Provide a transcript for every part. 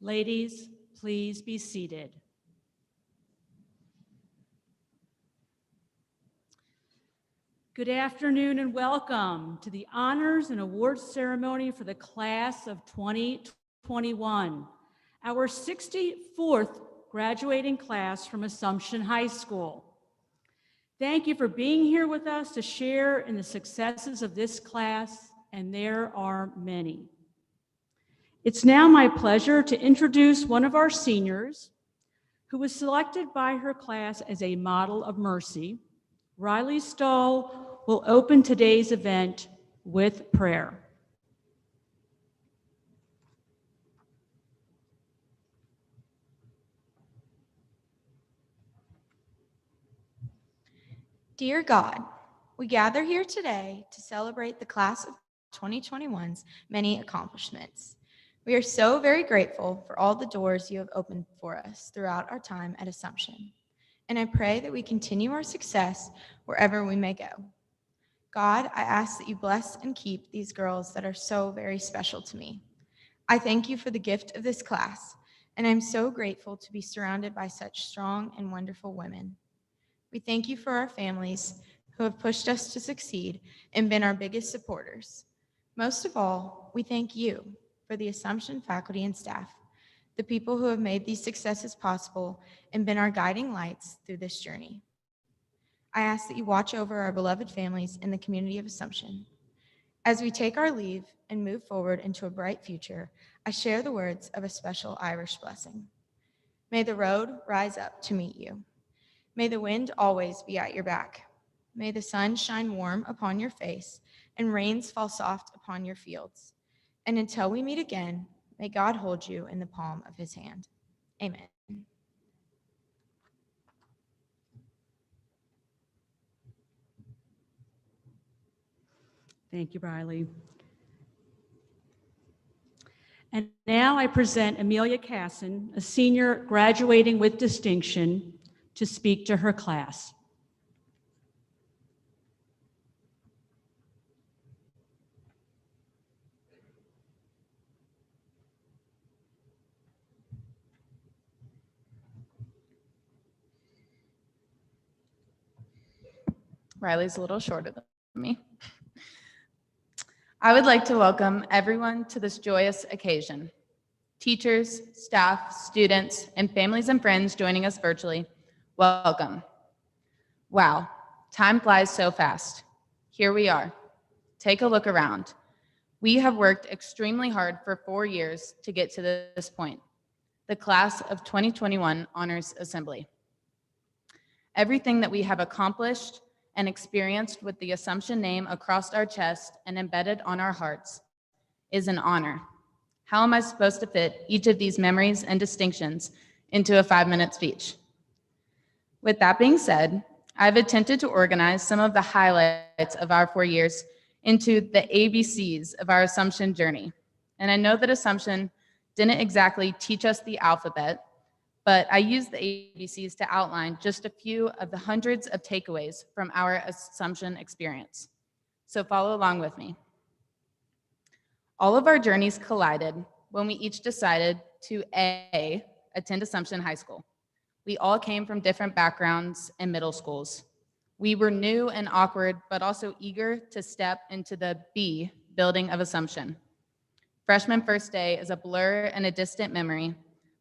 Ladies, please be seated. Good afternoon and welcome to the Honors and Awards Ceremony for the Class of 2021, our 64th graduating class from Assumption High School. Thank you for being here with us to share in the successes of this class, and there are many. It's now my pleasure to introduce one of our seniors who was selected by her class as a model of mercy. Riley Stoll will open today's event with prayer. Dear God, we gather here today to celebrate the class of 2021's many accomplishments. We are so very grateful for all the doors you have opened for us throughout our time at Assumption. And I pray that we continue our success wherever we may go. God, I ask that you bless and keep these girls that are so very special to me. I thank you for the gift of this class, and I'm so grateful to be surrounded by such strong and wonderful women. We thank you for our families who have pushed us to succeed and been our biggest supporters. Most of all, we thank you for the Assumption faculty and staff, the people who have made these successes possible and been our guiding lights through this journey. I ask that you watch over our beloved families in the community of Assumption. As we take our leave and move forward into a bright future, I share the words of a special Irish blessing. May the road rise up to meet you. May the wind always be at your back. May the sun shine warm upon your face and rains fall soft upon your fields. And until we meet again, may God hold you in the palm of his hand. Amen. Thank you, Riley. And now I present Amelia Casson, a senior graduating with distinction, to speak to her class. Riley's a little shorter than me. I would like to welcome everyone to this joyous occasion. Teachers, staff, students, and families and friends joining us virtually, welcome. Wow, time flies so fast. Here we are. Take a look around. We have worked extremely hard for 4 years to get to this point, the class of 2021 Honors Assembly. Everything that we have accomplished and experienced with the Assumption name across our chest and embedded on our hearts is an honor. How am I supposed to fit each of these memories and distinctions into a 5-minute speech? With that being said, I've attempted to organize some of the highlights of our 4 years into the ABCs of our Assumption journey. And I know that Assumption didn't exactly teach us the alphabet, but I used the ABCs to outline just a few of the hundreds of takeaways from our Assumption experience. So follow along with me. All of our journeys collided when we each decided to A, attend Assumption High School. We all came from different backgrounds and middle schools. We were new and awkward, but also eager to step into the B building of Assumption. Freshman first day is a blur and a distant memory,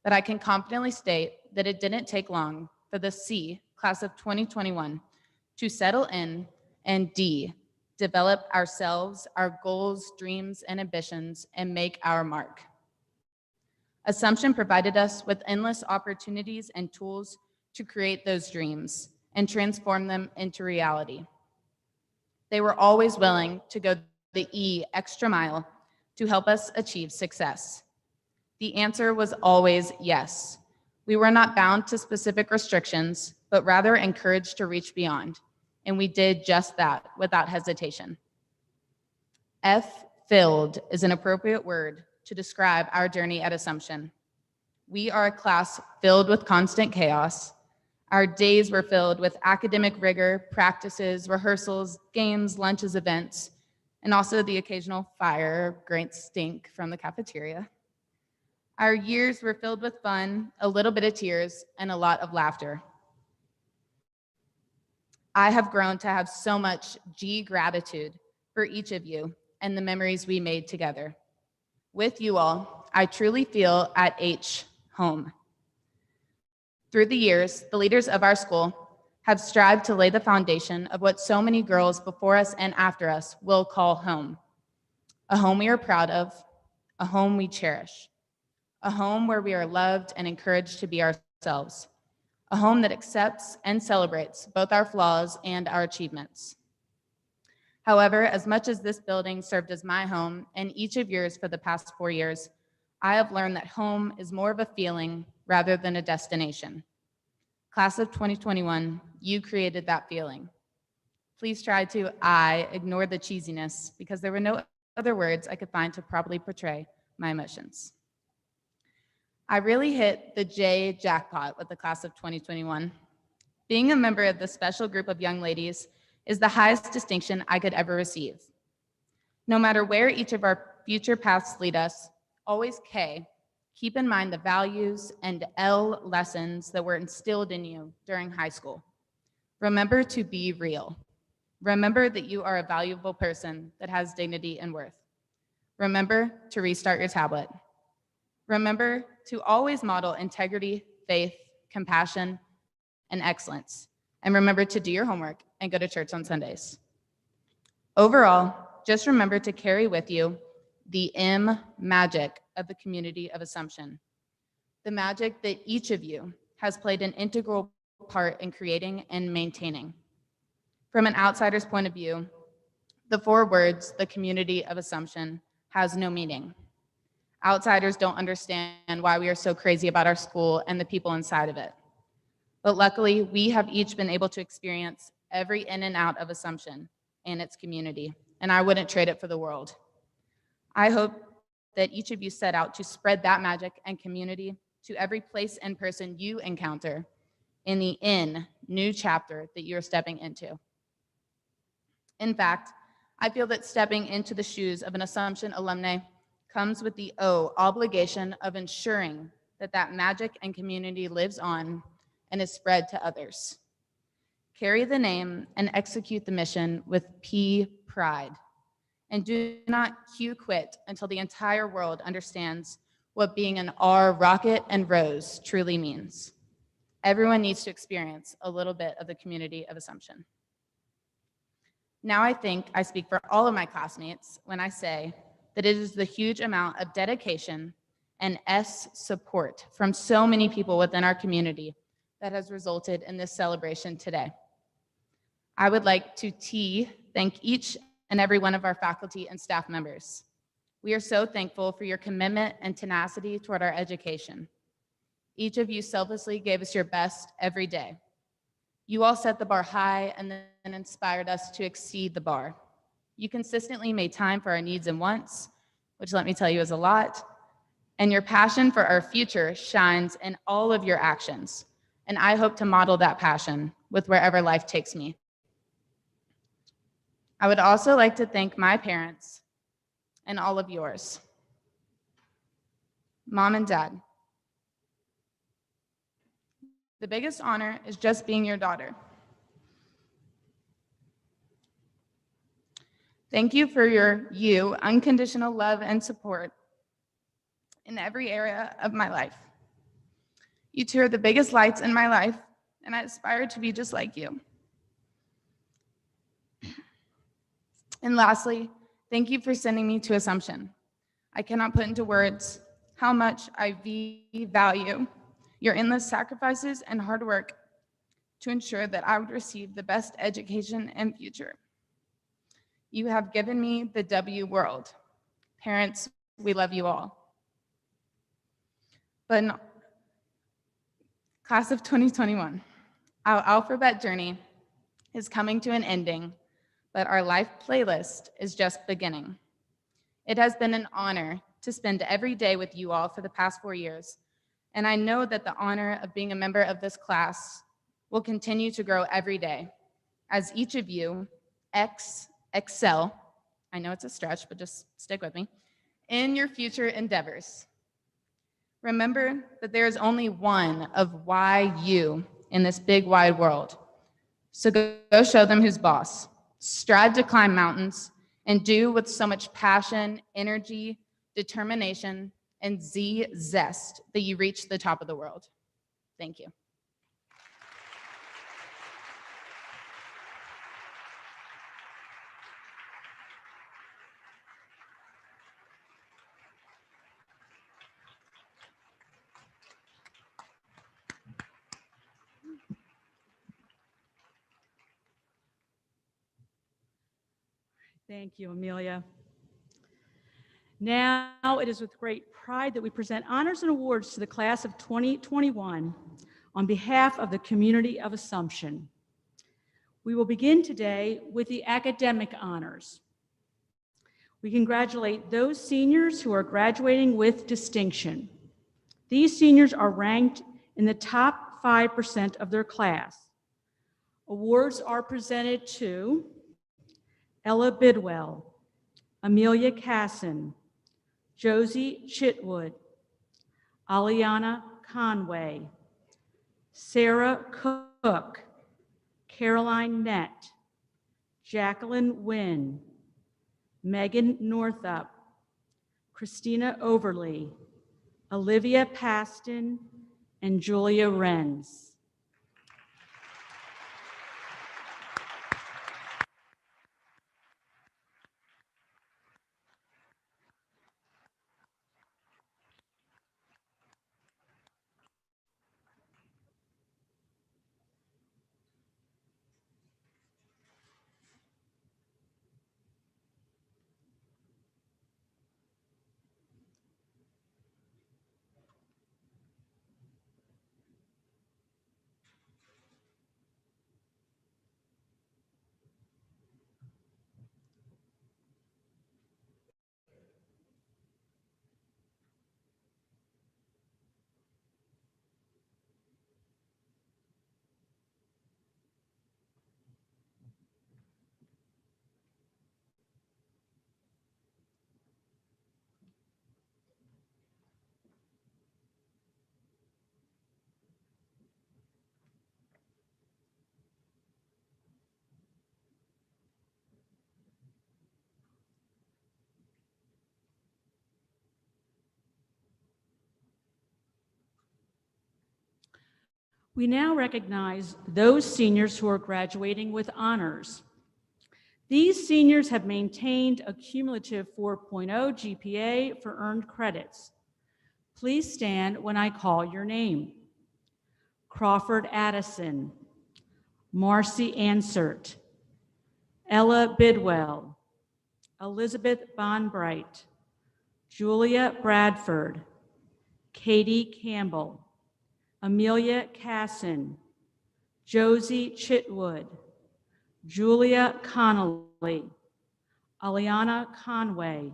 but I can confidently state that it didn't take long for the C, class of 2021, to settle in, and D, develop ourselves, our goals, dreams, and ambitions, and make our mark. Assumption provided us with endless opportunities and tools to create those dreams and transform them into reality. They were always willing to go the E extra mile to help us achieve success. The answer was always yes. We were not bound to specific restrictions, but rather encouraged to reach beyond. And we did just that without hesitation. F, filled, is an appropriate word to describe our journey at Assumption. We are a class filled with constant chaos. Our days were filled with academic rigor, practices, rehearsals, games, lunches, events, and also the occasional fire, great stink from the cafeteria. Our years were filled with fun, a little bit of tears, and a lot of laughter. I have grown to have so much gratitude for each of you and the memories we made together. With you all, I truly feel at H home. Through the years, the leaders of our school have strived to lay the foundation of what so many girls before us and after us will call home. A home we are proud of, a home we cherish, a home where we are loved and encouraged to be ourselves, a home that accepts and celebrates both our flaws and our achievements. However, as much as this building served as my home and each of yours for the past 4 years, I have learned that home is more of a feeling rather than a destination. Class of 2021, you created that feeling. Please try to ignore the cheesiness because there were no other words I could find to properly portray my emotions. I really hit the J jackpot with the class of 2021. Being a member of this special group of young ladies is the highest distinction I could ever receive. No matter where each of our future paths lead us, always K, keep in mind the values, and L lessons that were instilled in you during high school. Remember to be real. Remember that you are a valuable person that has dignity and worth. Remember to restart your tablet. Remember to always model integrity, faith, compassion, and excellence. And remember to do your homework and go to church on Sundays. Overall, just remember to carry with you the M magic of the community of Assumption, the magic that each of you has played an integral part in creating and maintaining. From an outsider's point of view, the 4 words, the community of Assumption, has no meaning. Outsiders don't understand why we are so crazy about our school and the people inside of it. But luckily, we have each been able to experience every in and out of Assumption and its community, and I wouldn't trade it for the world. I hope that each of you set out to spread that magic and community to every place and person you encounter in the new chapter that you're stepping into. In fact, I feel that stepping into the shoes of an Assumption alumni comes with the obligation of ensuring that that magic and community lives on and is spread to others. Carry the name and execute the mission with P, pride. And do not quit until the entire world understands what being an R, rocket, and rose truly means. Everyone needs to experience a little bit of the community of Assumption. Now I think I speak for all of my classmates when I say that it is the huge amount of dedication and S support from so many people within our community that has resulted in this celebration today. I would like to thank each and every one of our faculty and staff members. We are so thankful for your commitment and tenacity toward our education. Each of you selflessly gave us your best every day. You all set the bar high and then inspired us to exceed the bar. You consistently made time for our needs and wants, which let me tell you is a lot, and your passion for our future shines in all of your actions, and I hope to model that passion with wherever life takes me. I would also like to thank my parents and all of yours. Mom and Dad, the biggest honor is just being your daughter. Thank you for your unconditional love and support in every area of my life. You two are the biggest lights in my life, and I aspire to be just like you. And lastly, thank you for sending me to Assumption. I cannot put into words how much I value your endless sacrifices and hard work to ensure that I would receive the best education and future. You have given me the W world. Parents, we love you all. But class of 2021, our alphabet journey is coming to an ending, but our life playlist is just beginning. It has been an honor to spend every day with you all for the past 4 years, and I know that the honor of being a member of this class will continue to grow every day as each of you excel, I know it's a stretch, but just stick with me, in your future endeavors. Remember that there is only one of why you in this big wide world. So go show them who's boss. Strive to climb mountains and do with so much passion, energy, determination, and zest that you reach the top of the world. Thank you. Thank you, Amelia. Now it is with great pride that we present honors and awards to the class of 2021 on behalf of the community of Assumption. We will begin today with the academic honors. We congratulate those seniors who are graduating with distinction. These seniors are ranked in the top 5% of their class. Awards are presented to Ella Bidwell, Amelia Casson, Josie Chitwood, Aliana Conway, Sarah Cook, Caroline Nett, Jacqueline Wynn, Megan Northup, Christina Overly, Olivia Paston, and Julia Renz. We now recognize those seniors who are graduating with honors. These seniors have maintained a cumulative 4.0 GPA for earned credits. Please stand when I call your name. Crawford Addison, Marcy Ansert, Ella Bidwell, Elizabeth Bonbright, Julia Bradford, Katie Campbell, Amelia Casson, Josie Chitwood, Julia Connolly, Aliana Conway,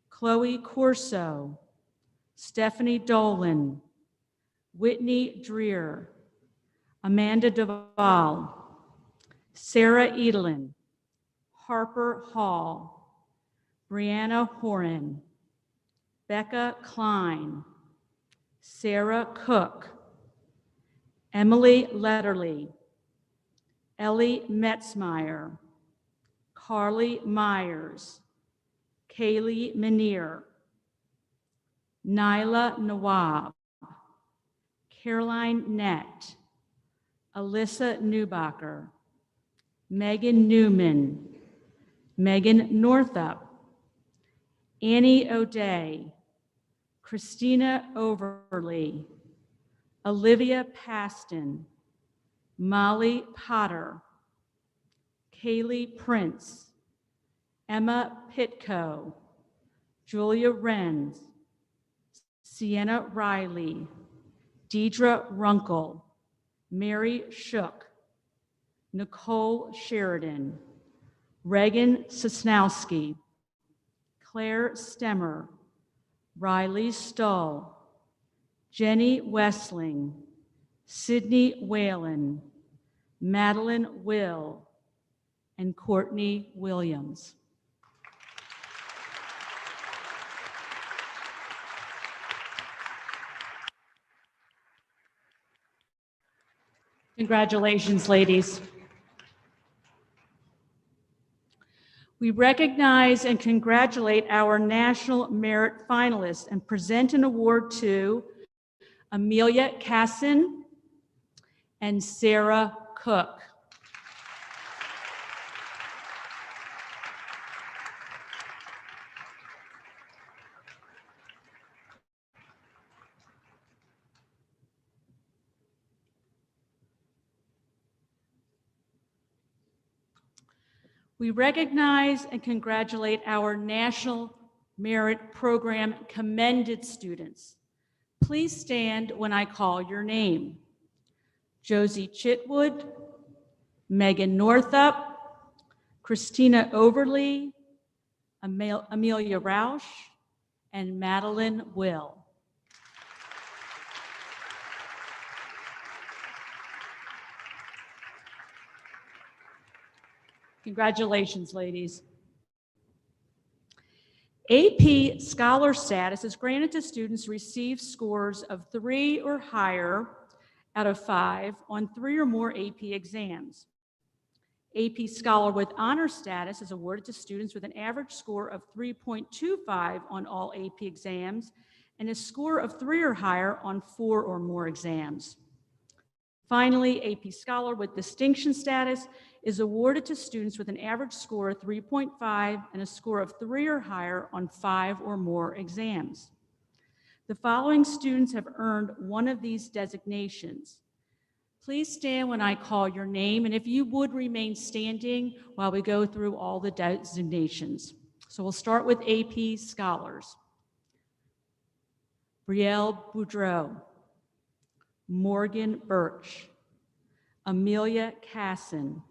Chloe Corso, Stephanie Dolan, Whitney Dreer, Amanda Duvall, Sarah Edelin, Harper Hall, Brianna Horan, Becca Klein, Sarah Cook, Emily Letterly, Ellie Metzmeyer, Carly Myers, Kaylee Manier, Nyla Nawab, Caroline Nett, Alyssa Newbacher, Megan Newman, Megan Northup, Annie O'Day, Christina Overly, Olivia Paston, Molly Potter, Kaylee Prince, Emma Pitko, Julia Renz, Sienna Riley, Deidre Runkle, Mary Shook, Nicole Sheridan, Reagan Sosnowski, Claire Stemmer, Riley Stull, Jenny Wessling, Sydney Whalen, Madeline Will, and Courtney Williams. Congratulations, ladies. We recognize and congratulate our National Merit finalists and present an award to Amelia Casson and Sarah Cook. We recognize and congratulate our National Merit Program commended students. Please stand when I call your name. Josie Chitwood, Megan Northup, Christina Overly, Amelia Rausch, and Madeline Will. Congratulations, ladies. AP Scholar status is granted to students who receive scores of 3 or higher out of 5 on 3 or more AP exams. AP Scholar with Honor status is awarded to students with an average score of 3.25 on all AP exams and a score of 3 or higher on 4 or more exams. Finally, AP Scholar with Distinction status is awarded to students with an average score of 3.5 and a score of 3 or higher on 5 or more exams. The following students have earned one of these designations. Please stand when I call your name, and if you would remain standing while we go through all the designations. So we'll start with AP Scholars. Brielle Boudreau, Morgan Birch, Amelia Casson,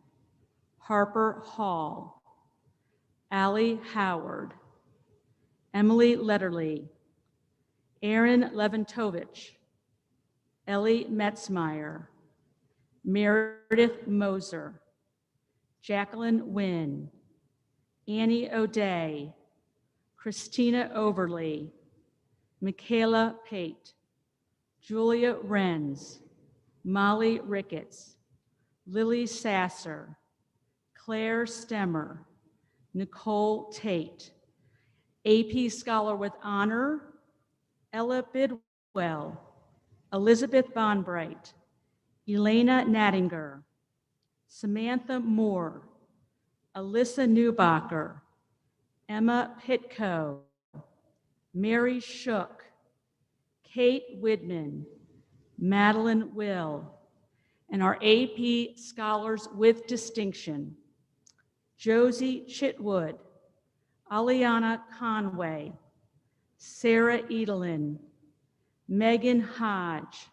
Harper Hall, Allie Howard, Emily Letterly, Aaron Leventovich, Ellie Metzmeyer, Meredith Moser, Jacqueline Wynn, Annie O'Day, Christina Overly, Michaela Pate, Julia Renz, Molly Ricketts, Lily Sasser, Claire Stemmer, Nicole Tate, AP Scholar with Honor, Ella Bidwell, Elizabeth Bonbright, Elena Nattinger, Samantha Moore, Alyssa Newbacher, Emma Pitko, Mary Shook, Kate Widman, Madeline Will, and our AP Scholars with Distinction, Josie Chitwood, Aliana Conway, Sarah Edelin, Megan Hodge,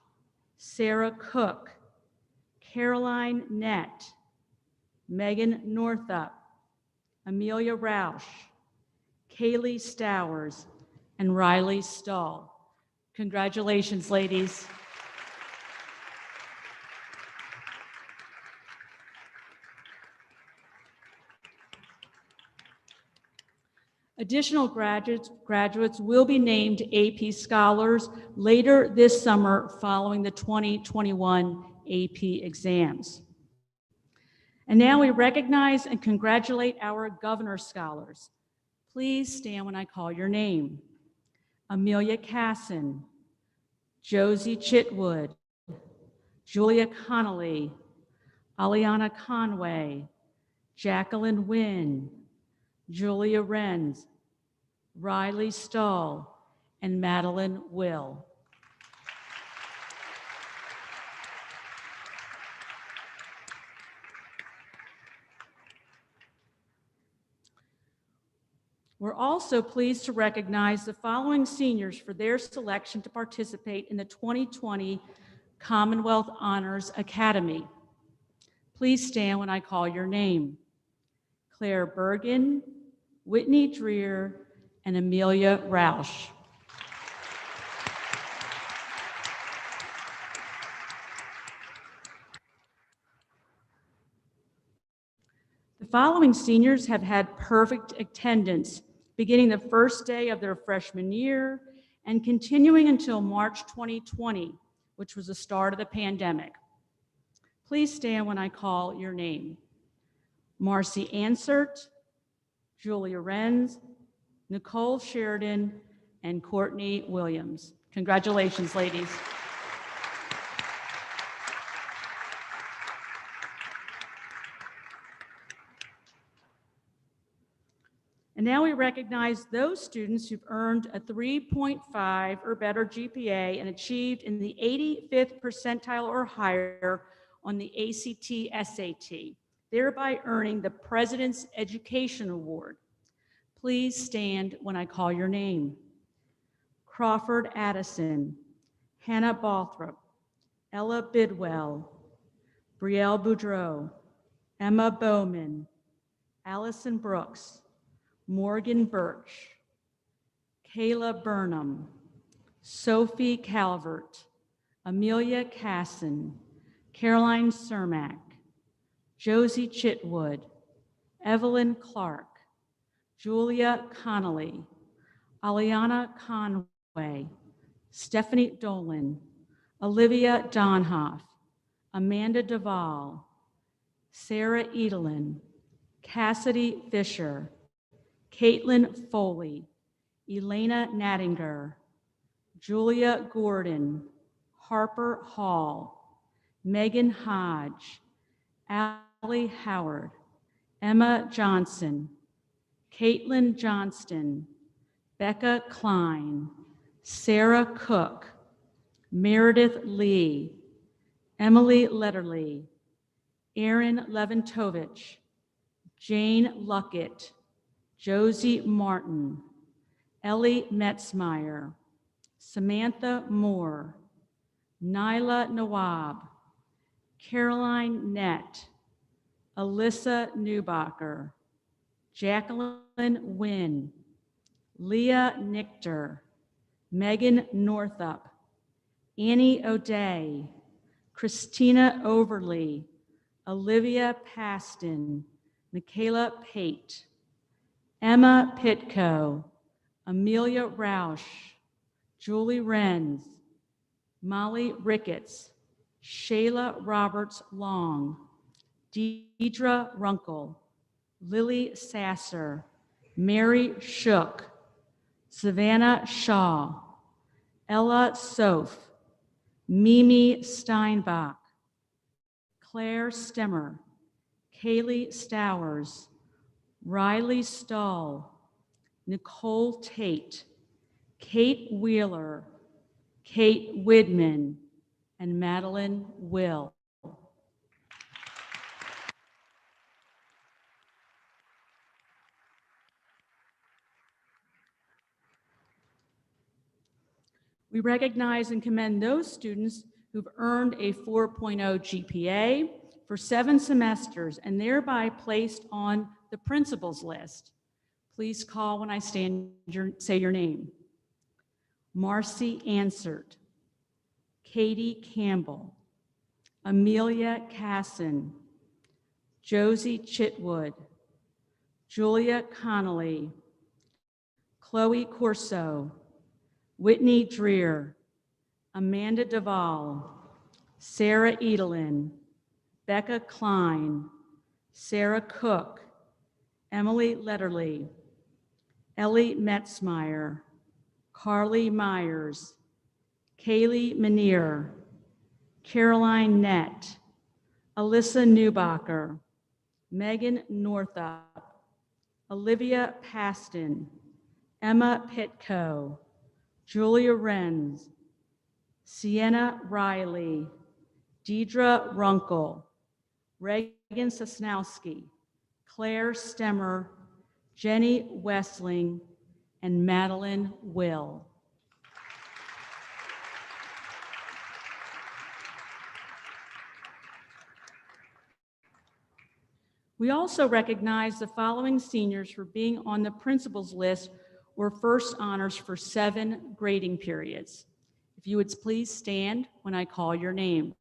Sarah Cook, Caroline Nett, Megan Northup, Amelia Rausch, Kaylee Stowers, and Riley Stahl. Congratulations, ladies. Additional graduates will be named AP Scholars later this summer following the 2021 AP exams. And now we recognize and congratulate our Governor Scholars. Please stand when I call your name. Amelia Casson, Josie Chitwood, Julia Connolly, Aliana Conway, Jacqueline Wynn, Julia Renz, Riley Stahl, and Madeline Will. We're also pleased to recognize the following seniors for their selection to participate in the 2020 Commonwealth Honors Academy. Please stand when I call your name. Claire Bergen, Whitney Dreer, and Amelia Rausch. The following seniors have had perfect attendance beginning the first day of their freshman year and continuing until March 2020, which was the start of the pandemic. Please stand when I call your name. Marcy Ansert, Julia Renz, Nicole Sheridan, and Courtney Williams. Congratulations, ladies. And now we recognize those students who've earned a 3.5 or better GPA and achieved in the 85th percentile or higher on the ACT-SAT, thereby earning the President's Education Award. Please stand when I call your name. Crawford Addison, Hannah Balthrop, Ella Bidwell, Brielle Boudreau, Emma Bowman, Allison Brooks, Morgan Birch, Kayla Burnham, Sophie Calvert, Amelia Casson, Caroline Cermak, Josie Chitwood, Evelyn Clark, Julia Connolly, Aliana Conway, Stephanie Dolan, Olivia Donhoff, Amanda Duvall, Sarah Edelin, Cassidy Fisher, Caitlin Foley, Elena Nattinger, Julia Gordon, Harper Hall, Megan Hodge, Allie Howard, Emma Johnson, Caitlin Johnston, Becca Klein, Sarah Cook, Meredith Lee, Emily Letterly, Erin Leventovich, Jane Luckett, Josie Martin, Ellie Metzmeyer, Samantha Moore, Nyla Nawab, Caroline Nett, Alyssa Newbacher, Jacqueline Wynn, Leah Nichter, Megan Northup, Annie O'Day, Christina Overly, Olivia Paston, Michaela Pate, Emma Pitko, Amelia Roush, Julie Renz, Molly Ricketts, Shayla Roberts Long, Deidre Runkle, Lily Sasser, Mary Shook, Savannah Shaw, Ella Soph, Mimi Steinbach, Claire Stemmer, Kaylee Stowers, Riley Stahl, Nicole Tate, Kate Wheeler, Kate Widman, and Madeline Will. We recognize and commend those students who've earned a 4.0 GPA for 7 semesters and thereby placed on the principal's list. Please call when I say your name. Marcy Ansert, Katie Campbell, Amelia Casson, Josie Chitwood, Julia Connolly, Chloe Corso, Whitney Dreer, Amanda Duvall, Sarah Edelin, Becca Klein, Sarah Cook, Emily Letterly, Ellie Metzmeyer, Carly Myers, Kaylee Manier, Caroline Nett, Alyssa Newbacher, Megan Northup, Olivia Paston, Emma Pitko, Julia Renz, Sienna Riley, Deidre Runkle, Reagan Sosnowski, Claire Stemmer, Jenny Wessling, and Madeline Will. We also recognize the following seniors for being on the principal's list or first honors for 7 grading periods. If you would please stand when I call your name.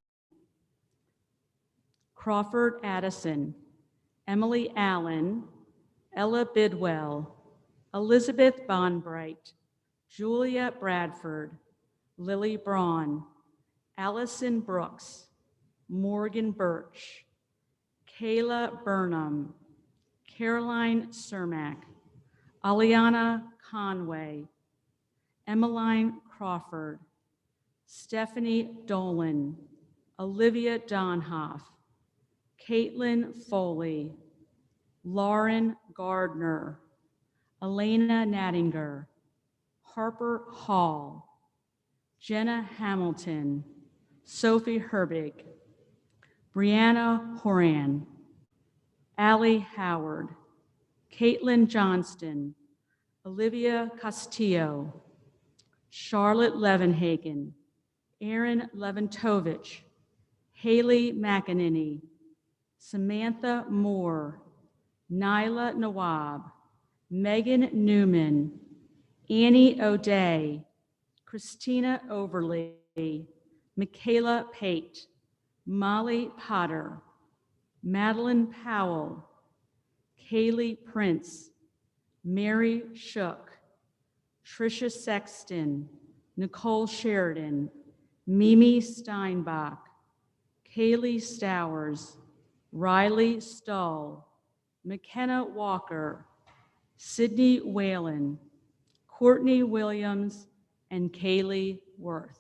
Crawford Addison, Emily Allen, Ella Bidwell, Elizabeth Bonbright, Julia Bradford, Lily Braun, Allison Brooks, Morgan Birch, Kayla Burnham, Caroline Cermak, Aliana Conway, Emmeline Crawford, Stephanie Dolan, Olivia Donhoff, Caitlin Foley, Lauren Gardner, Elena Nattinger, Harper Hall, Jenna Hamilton, Sophie Herbig, Brianna Horan, Allie Howard, Caitlin Johnston, Olivia Castillo, Charlotte Levenhagen, Aaron Leventovich, Haley McEnany, Samantha Moore, Nyla Nawab, Megan Newman, Annie O'Day, Christina Overly, Michaela Pate, Molly Potter, Madeline Powell, Kaylee Prince, Mary Shook, Tricia Sexton, Nicole Sheridan, Mimi Steinbach, Kaylee Stowers, Riley Stull, McKenna Walker, Sydney Whalen, Courtney Williams, and Kaylee Worth.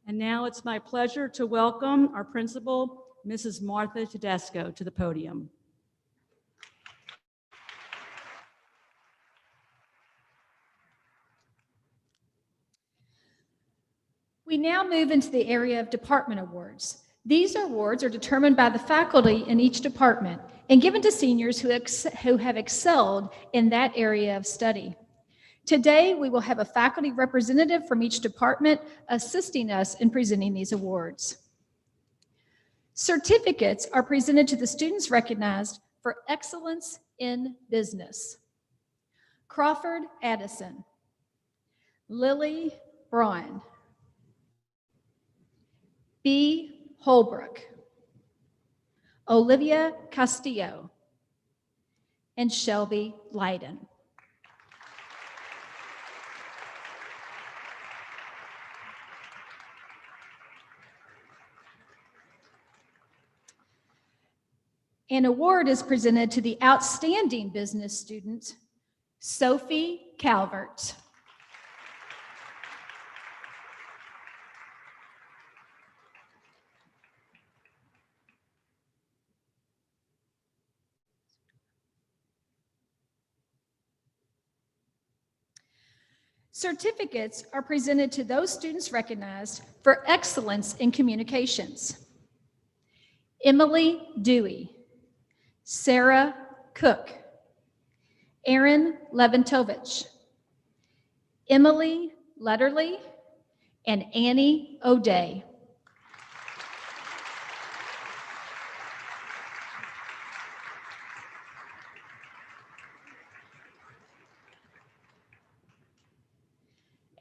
And now it's my pleasure to welcome our principal, Mrs. Martha Tedesco, to the podium. We now move into the area of department awards. These awards are determined by the faculty in each department and given to seniors who have excelled in that area of study. Today, we will have a faculty representative from each department assisting us in presenting these awards. Certificates are presented to the students recognized for excellence in business. Crawford Addison, Lily Braun, B. Holbrook, Olivia Castillo, and Shelby Leiden. An award is presented to the outstanding business student, Sophie Calvert. Certificates are presented to those students recognized for excellence in communications. Emily Dewey, Sarah Cook, Aaron Leventovich, Emily Letterly, and Annie O'Day.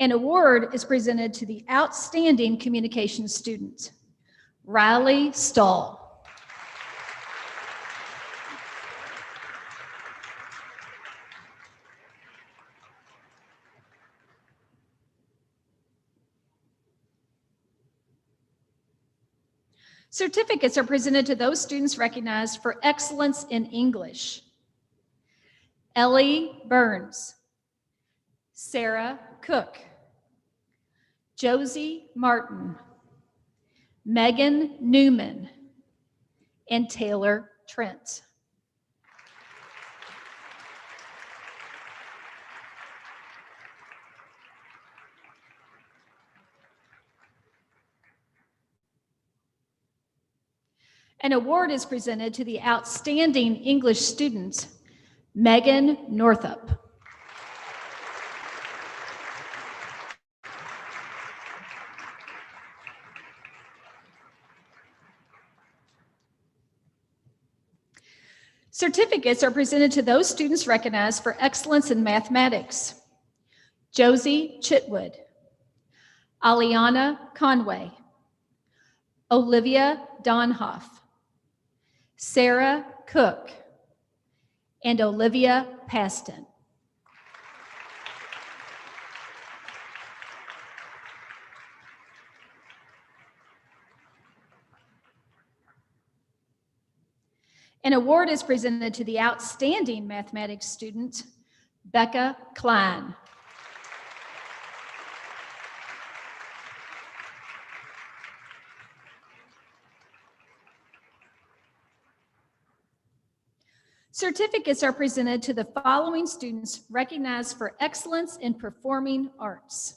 An award is presented to the outstanding communications student, Riley Stahl. Certificates are presented to those students recognized for excellence in English. Ellie Burns, Sarah Cook, Josie Martin, Megan Newman, and Taylor Trent. An award is presented to the outstanding English student, Megan Northup. Certificates are presented to those students recognized for excellence in mathematics. Josie Chitwood, Aliana Conway, Olivia Donhoff, Sarah Cook, and Olivia Paston. An award is presented to the outstanding mathematics student, Becca Klein. Certificates are presented to the following students recognized for excellence in performing arts: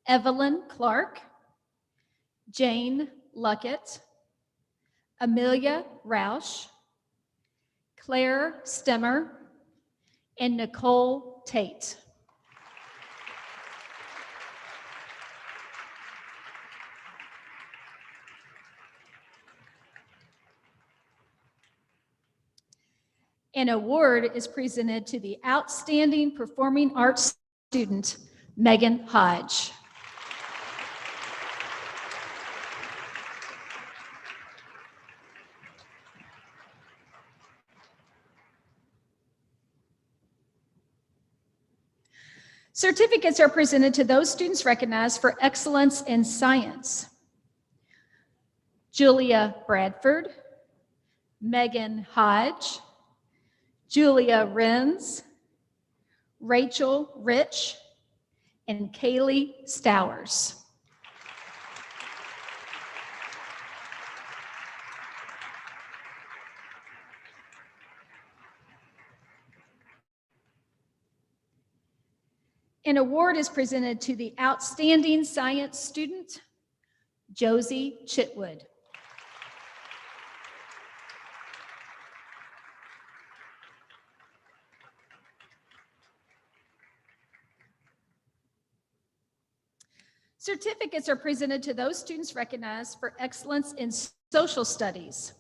Evelyn Clark, Jane Luckett, Amelia Roush, Claire Stemmer, and Nicole Tate. An award is presented to the outstanding performing arts student, Megan Hodge. Certificates are presented to those students recognized for excellence in science: Julia Bradford, Megan Hodge, Julia Renz, Rachel Rich, and Kaylee Stowers. An award is presented to the outstanding science student, Josie Chitwood. Certificates are presented to those students recognized for excellence in social studies: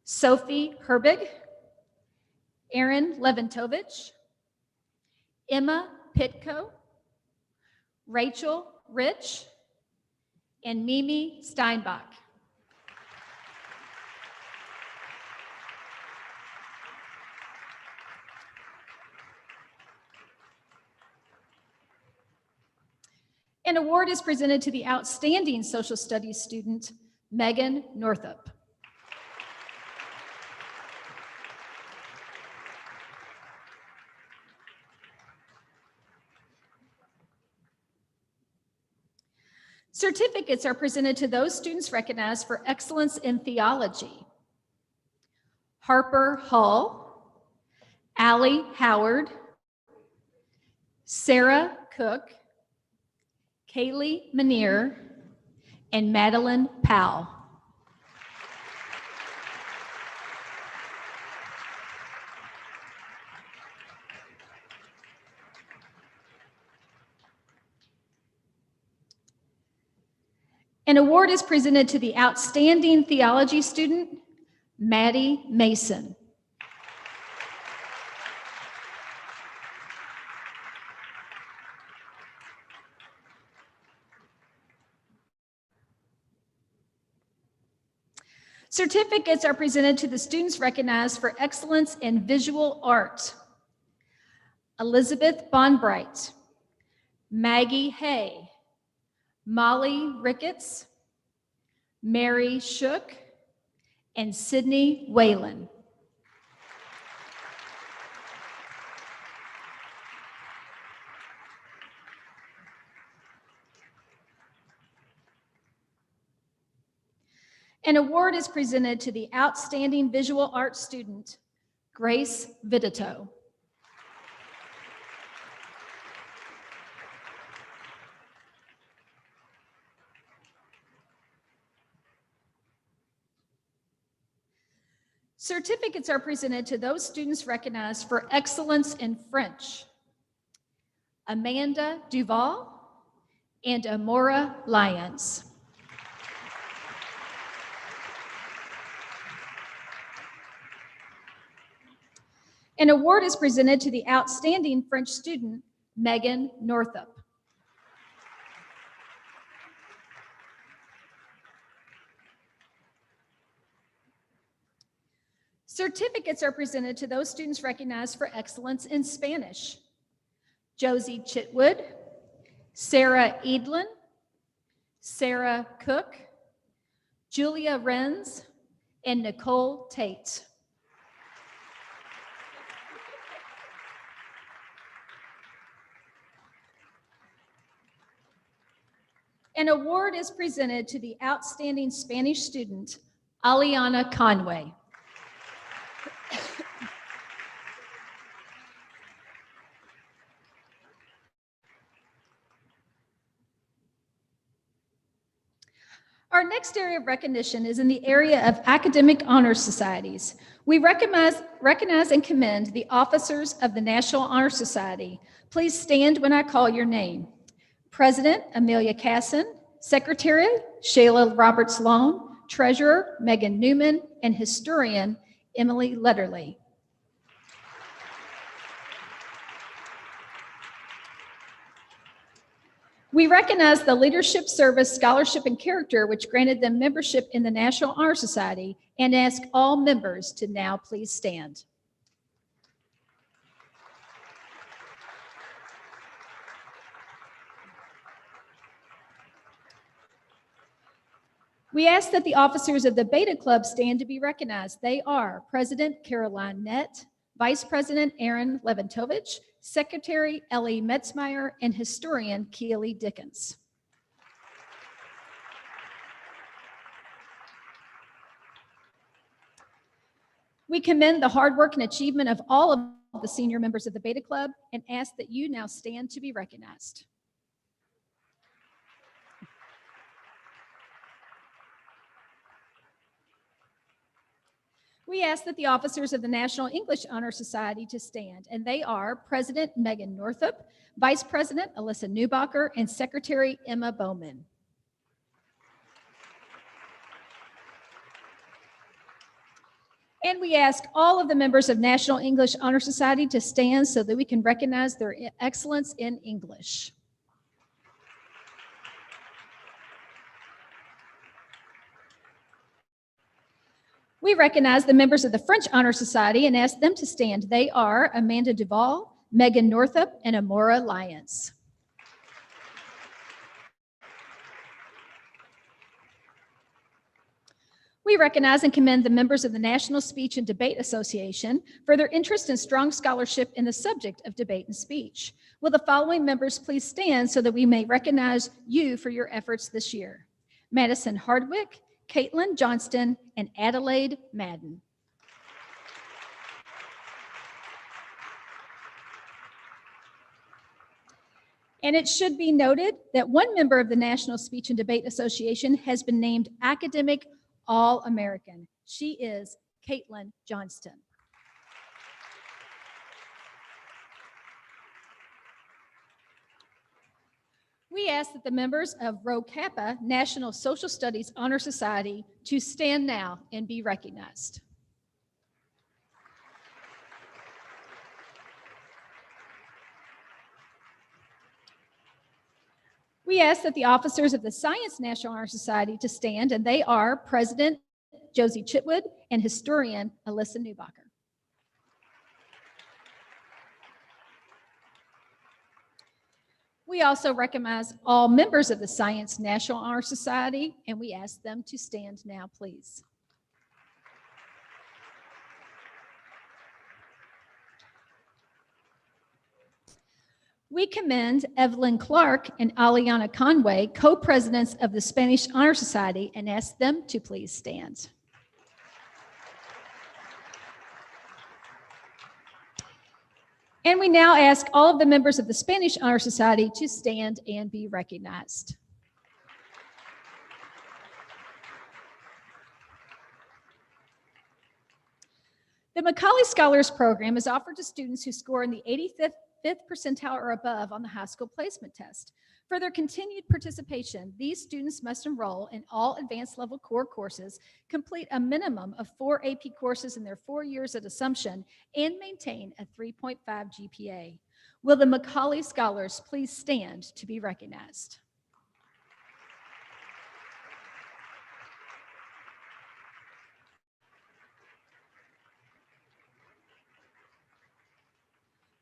Sophie Herbig, Aaron Leventovich, Emma Pitko, Rachel Rich, and Mimi Steinbach. An award is presented to the outstanding social studies student, Megan Northup. Certificates are presented to those students recognized for excellence in theology: Harper Hull, Allie Howard, Sarah Cook, Kaylee Manier, and Madeline Powell. An award is presented to the outstanding theology student, Maddie Mason. Certificates are presented to the students recognized for excellence in visual art: Elizabeth Bonbright, Maggie Hay, Molly Ricketts, Mary Shook, and Sydney Whalen. An award is presented to the outstanding visual arts student, Grace Vidito. Certificates are presented to those students recognized for excellence in French: Amanda Duval and Amora Lyons. An award is presented to the outstanding French student, Megan Northup. Certificates are presented to those students recognized for excellence in Spanish: Josie Chitwood, Sarah Edlin, Sarah Cook, Julia Renz, and Nicole Tate. An award is presented to the outstanding Spanish student, Aliana Conway. Our next area of recognition is in the area of academic honor societies. We recognize and commend the officers of the National Honor Society. Please stand when I call your name. President Amelia Casson, Secretary Shayla Roberts Long, Treasurer Megan Newman, and Historian Emily Letterly. We recognize the leadership, service, scholarship, and character which granted them membership in the National Honor Society and ask all members to now please stand. We ask that the officers of the Beta Club stand to be recognized. They are President Caroline Nett, Vice President Aaron Leventovich, Secretary Ellie Metzmeyer, and Historian Keely Dickens. We commend the hard work and achievement of all of the senior members of the Beta Club and ask that you now stand to be recognized. We ask that the officers of the National English Honor Society to stand, and they are President Megan Northup, Vice President Alyssa Newbacher, and Secretary Emma Bowman. And we ask all of the members of National English Honor Society to stand so that we can recognize their excellence in English. We recognize the members of the French Honor Society and ask them to stand. They are Amanda Duvall, Megan Northup, and Amora Lyons. We recognize and commend the members of the National Speech and Debate Association for their interest and strong scholarship in the subject of debate and speech. Will the following members please stand so that we may recognize you for your efforts this year? Madison Hardwick, Caitlin Johnston, and Adelaide Madden. And it should be noted that one member of the National Speech and Debate Association has been named Academic All-American. She is Caitlin Johnston. We ask that the members of Rho Kappa National Social Studies Honor Society to stand now and be recognized. We ask that the officers of the Science National Honor Society to stand, and they are President Josie Chitwood and Historian Alyssa Newbacher. We also recognize all members of the Science National Honor Society, and we ask them to stand now, please. We commend Evelyn Clark and Aliana Conway, co-presidents of the Spanish Honor Society, and ask them to please stand. And we now ask all of the members of the Spanish Honor Society to stand and be recognized. The Macaulay Scholars Program is offered to students who score in the 85th percentile or above on the high school placement test. For their continued participation, these students must enroll in all advanced level core courses, complete a minimum of 4 AP courses in their 4 years at Assumption, and maintain a 3.5 GPA. Will the Macaulay Scholars please stand to be recognized?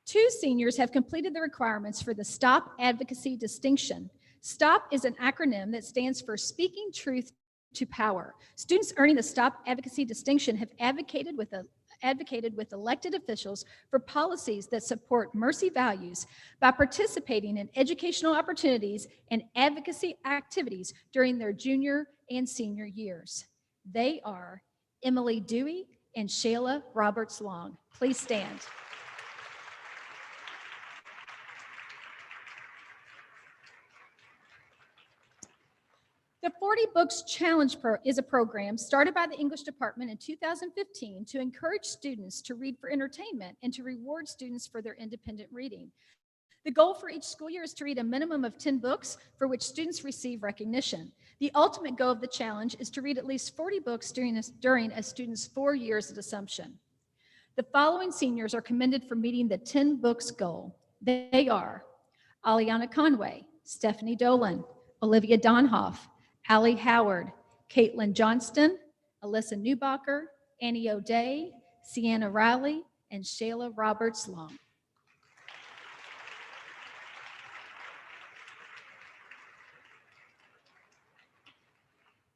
Two seniors have completed the requirements for the STOP Advocacy Distinction. STOP is an acronym that stands for Speaking Truth to power. Students earning the Stop Advocacy distinction have advocated with elected officials for policies that support mercy values by participating in educational opportunities and advocacy activities during their junior and senior years. They are Emily Dewey and Shayla Roberts Long. Please stand. The 40 Books Challenge is a program started by the English department in 2015 to encourage students to read for entertainment and to reward students for their independent reading. The goal for each school year is to read a minimum of 10 books for which students receive recognition. The ultimate goal of the challenge is to read at least 40 books during a student's 4 years at Assumption. The following seniors are commended for meeting the 10 books goal. They are Aliana Conway, Stephanie Dolan, Olivia Donhoff, Allie Howard, Caitlin Johnston, Alyssa Newbacher, Annie O'Day, Sienna Riley, and Shayla Roberts Long.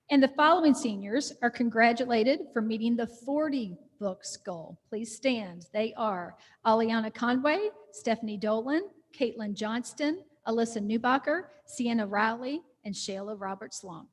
And the following seniors are congratulated for meeting the 40 books goal. Please stand. They are Aliana Conway, Stephanie Dolan, Caitlin Johnston, Alyssa Newbacher, Sienna Riley, and Shayla Roberts Long.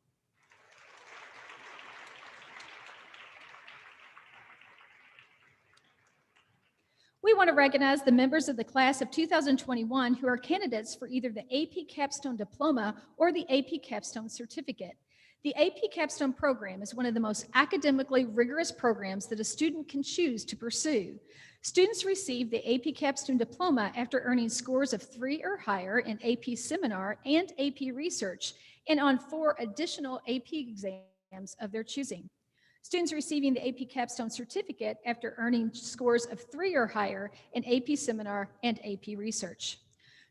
We want to recognize the members of the class of 2021 who are candidates for either the AP Capstone Diploma or the AP Capstone Certificate. The AP Capstone program is one of the most academically rigorous programs that a student can choose to pursue. Students receive the AP Capstone Diploma after earning scores of 3 or higher in AP Seminar and AP Research and on 4 additional AP exams of their choosing. Students receiving the AP Capstone Certificate after earning scores of 3 or higher in AP Seminar and AP Research.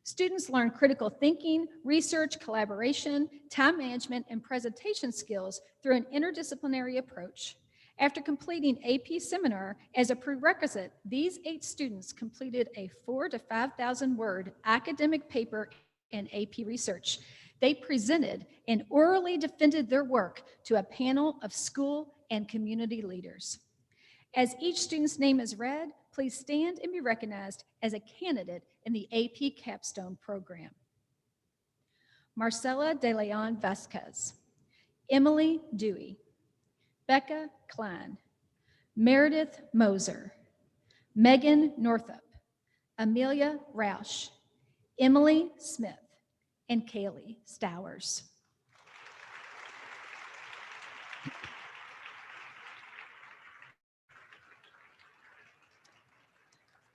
Students learn critical thinking, research, collaboration, time management, and presentation skills through an interdisciplinary approach. After completing AP Seminar as a prerequisite, these 8 students completed a 4,000 to 5,000 word academic paper in AP Research. They presented and orally defended their work to a panel of school and community leaders. As each student's name is read, please stand and be recognized as a candidate in the AP Capstone program. Marcela De Leon Vasquez, Emily Dewey, Becca Klein, Meredith Moser, Megan Northup, Amelia Roush, Emily Smith, and Kaylee Stowers.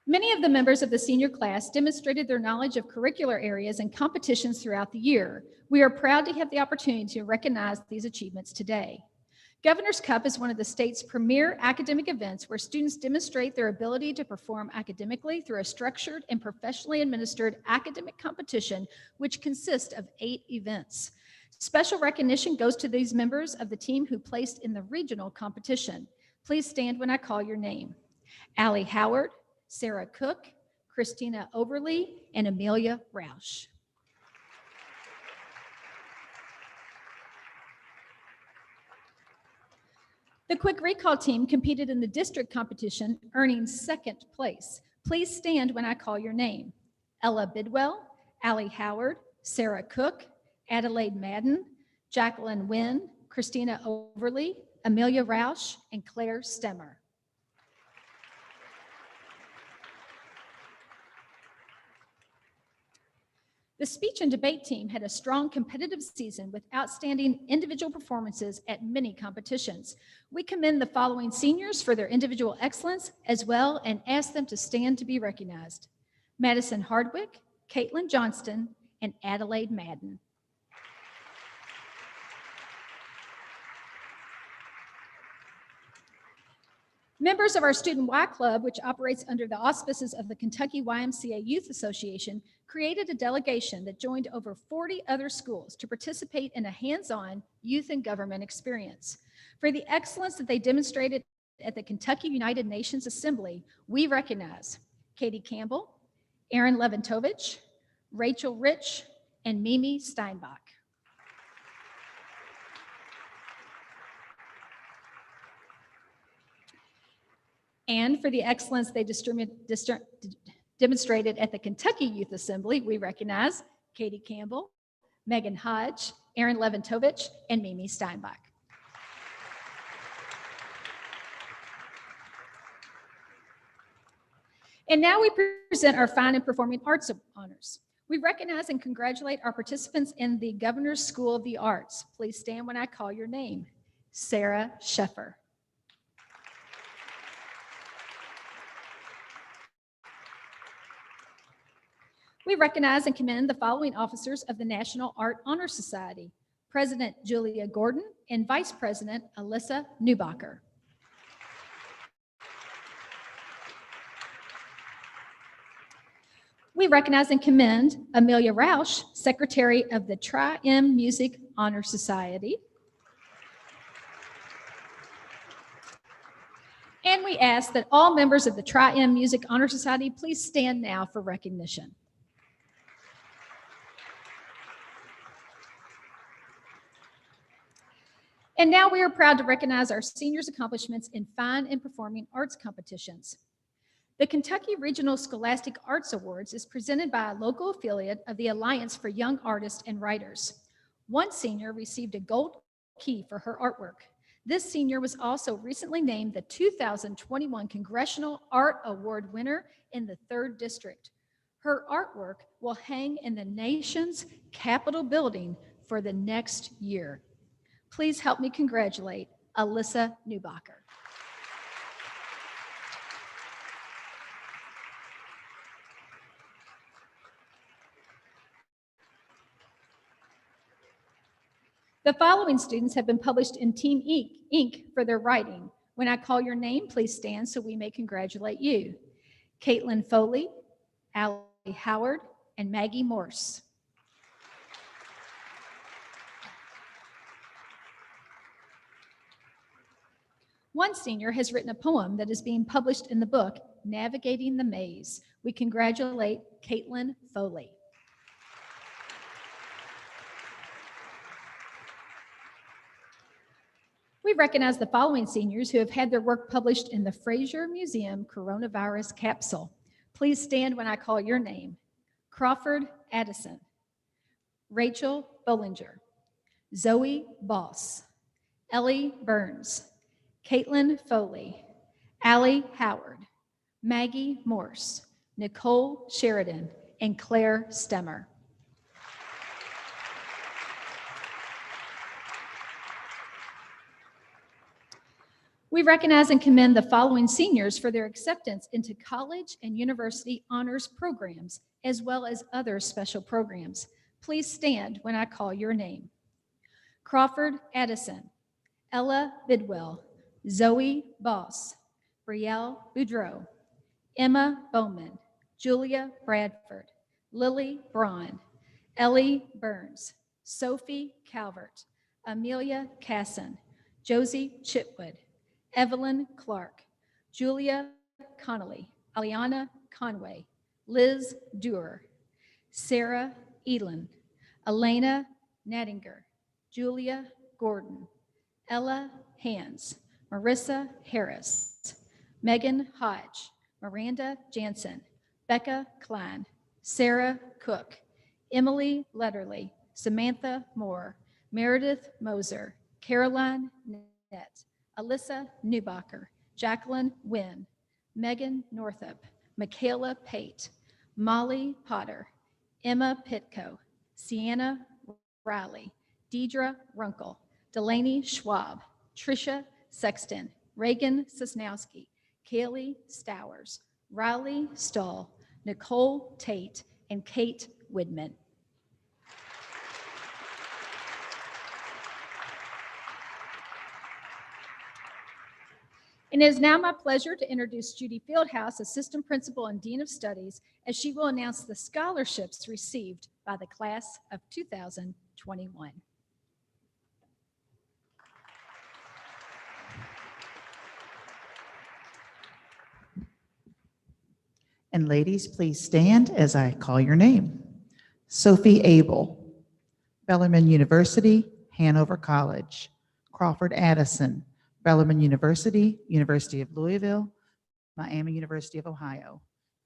Many of the members of the senior class demonstrated their knowledge of curricular areas and competitions throughout the year. We are proud to have the opportunity to recognize these achievements today. Governor's Cup is one of the state's premier academic events where students demonstrate their ability to perform academically through a structured and professionally administered academic competition, which consists of 8 events. Special recognition goes to these members of the team who placed in the regional competition. Please stand when I call your name. Allie Howard, Sarah Cook, Christina Overly, and Amelia Roush. The Quick Recall team competed in the district competition, earning 2nd place. Please stand when I call your name. Ella Bidwell, Allie Howard, Sarah Cook, Adelaide Madden, Jacqueline Wynn, Christina Overly, Amelia Roush, and Claire Stemmer. The speech and debate team had a strong competitive season with outstanding individual performances at many competitions. We commend the following seniors for their individual excellence as well and ask them to stand to be recognized. Madison Hardwick, Caitlin Johnston, and Adelaide Madden. Members of our Student Y Club, which operates under the auspices of the Kentucky YMCA Youth Association, created a delegation that joined over 40 other schools to participate in a hands-on youth and government experience. For the excellence that they demonstrated at the Kentucky United Nations Assembly, we recognize Katie Campbell, Aaron Leventovich, Rachel Rich, and Mimi Steinbach. And for the excellence they demonstrated at the Kentucky Youth Assembly, we recognize Katie Campbell, Megan Hodge, Aaron Leventovich, and Mimi Steinbach. And now we present our Fine and Performing Arts honors. We recognize and congratulate our participants in the Governor's School of the Arts. Please stand when I call your name. Sarah Sheffer. We recognize and commend the following officers of the National Art Honor Society: President Julia Gordon and Vice President Alyssa Newbacher. We recognize and commend Amelia Rausch, Secretary of the Tri-M Music Honor Society. And we ask that all members of the Tri-M Music Honor Society please stand now for recognition. And now we are proud to recognize our seniors' accomplishments in fine and performing arts competitions. The Kentucky Regional Scholastic Arts Awards is presented by a local affiliate of the Alliance for Young Artists and Writers. One senior received a gold key for her artwork. This senior was also recently named the 2021 Congressional Art Award winner in the 3rd District. Her artwork will hang in the nation's Capitol building for the next year. Please help me congratulate Alyssa Newbacher. The following students have been published in Team Inc. for their writing. When I call your name, please stand so we may congratulate you. Caitlin Foley, Allie Howard, and Maggie Morse. One senior has written a poem that is being published in the book, Navigating the Maze. We congratulate Caitlin Foley. We recognize the following seniors who have had their work published in the Fraser Museum Coronavirus Capsule. Please stand when I call your name. Crawford Addison, Rachel Bollinger, Zoe Boss, Ellie Burns, Caitlin Foley, Allie Howard, Maggie Morse, Nicole Sheridan, and Claire Stemmer. We recognize and commend the following seniors for their acceptance into college and university honors programs, as well as other special programs. Please stand when I call your name. Crawford Addison, Ella Bidwell, Zoe Boss, Brielle Boudreau, Emma Bowman, Julia Bradford, Lily Braun, Ellie Burns, Sophie Calvert, Amelia Casson, Josie Chitwood, Evelyn Clark, Julia Connolly, Aliana Conway, Liz Dewar, Sarah Elin, Elena Nattinger, Julia Gordon, Ella Hans, Marissa Harris, Megan Hodge, Miranda Jansen, Becca Klein, Sarah Cook, Emily Letterly, Samantha Moore, Meredith Moser, Caroline Nett, Alyssa Newbacher, Jacqueline Wynn, Megan Northup, Michaela Pate, Molly Potter, Emma Pitko, Sienna Riley, Deidre Runkle, Delaney Schwab, Tricia Sexton, Reagan Sosnowski, Kaylee Stowers, Riley Stahl, Nicole Tate, and Kate Widman. And it is now my pleasure to introduce Judy Fieldhouse, Assistant Principal and Dean of Studies, as she will announce the scholarships received by the class of 2021. And ladies, please stand as I call your name. Sophie Abel, Bellarmine University, Hanover College. Crawford Addison, Bellarmine University, University of Louisville. Miami University of Ohio.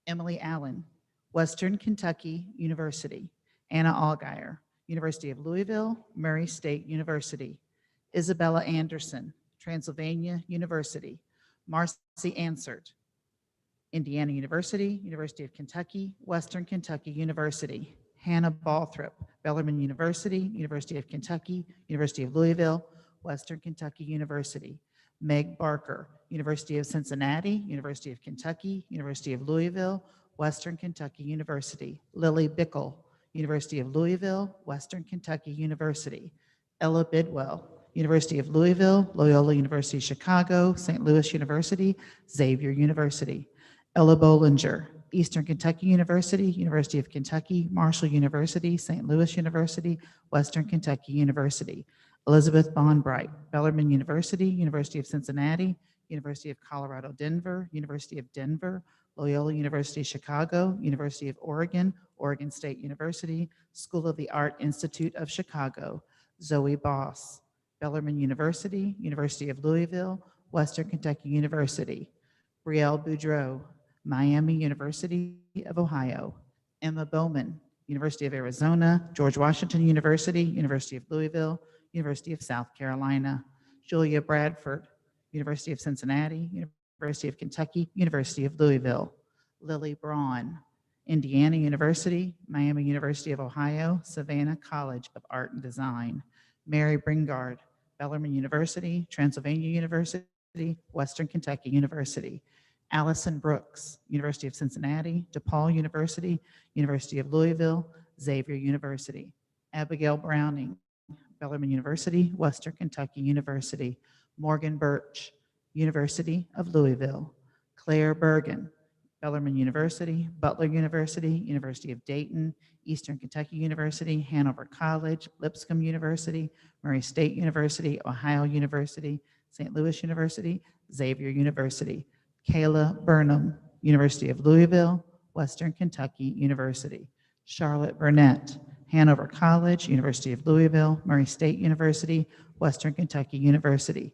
Emily Allen, Western Kentucky University. Anna Allgaier, University of Louisville, Murray State University. Isabella Anderson, Transylvania University. Marcy Ansert, Indiana University, University of Kentucky, Western Kentucky University. Hannah Balthrop, Bellarmine University, University of Kentucky, University of Louisville, Western Kentucky University. Meg Barker, University of Cincinnati, University of Kentucky, University of Louisville, Western Kentucky University. Lily Bickle, University of Louisville, Western Kentucky University. Ella Bidwell, University of Louisville, Loyola University Chicago, St. Louis University, Xavier University. Ella Bollinger, Eastern Kentucky University, University of Kentucky, Marshall University, St. Louis University, Western Kentucky University. Elizabeth Bonbright, Bellarmine University, University of Cincinnati, University of Colorado Denver, University of Denver, Loyola University Chicago, University of Oregon, Oregon State University, School of the Art Institute of Chicago. Zoe Boss, Bellarmine University, University of Louisville, Western Kentucky University. Brielle Boudreau, Miami University of Ohio. Emma Bowman, University of Arizona, George Washington University, University of Louisville, University of South Carolina. Julia Bradford, University of Cincinnati, University of Kentucky, University of Louisville. Lily Braun, Indiana University, Miami University of Ohio, Savannah College of Art and Design. Mary Bringard, Bellarmine University, Transylvania University, Western Kentucky University. Allison Brooks, University of Cincinnati, DePaul University, University of Louisville, Xavier University. Abigail Browning, Bellarmine University, Western Kentucky University. Morgan Birch, University of Louisville. Claire Bergen, Bellarmine University, Butler University, University of Dayton, Eastern Kentucky University, Hanover College, Lipscomb University, Murray State University, Ohio University, St. Louis University, Xavier University. Kayla Burnham, University of Louisville, Western Kentucky University. Charlotte Burnett, Hanover College, University of Louisville, Murray State University, Western Kentucky University.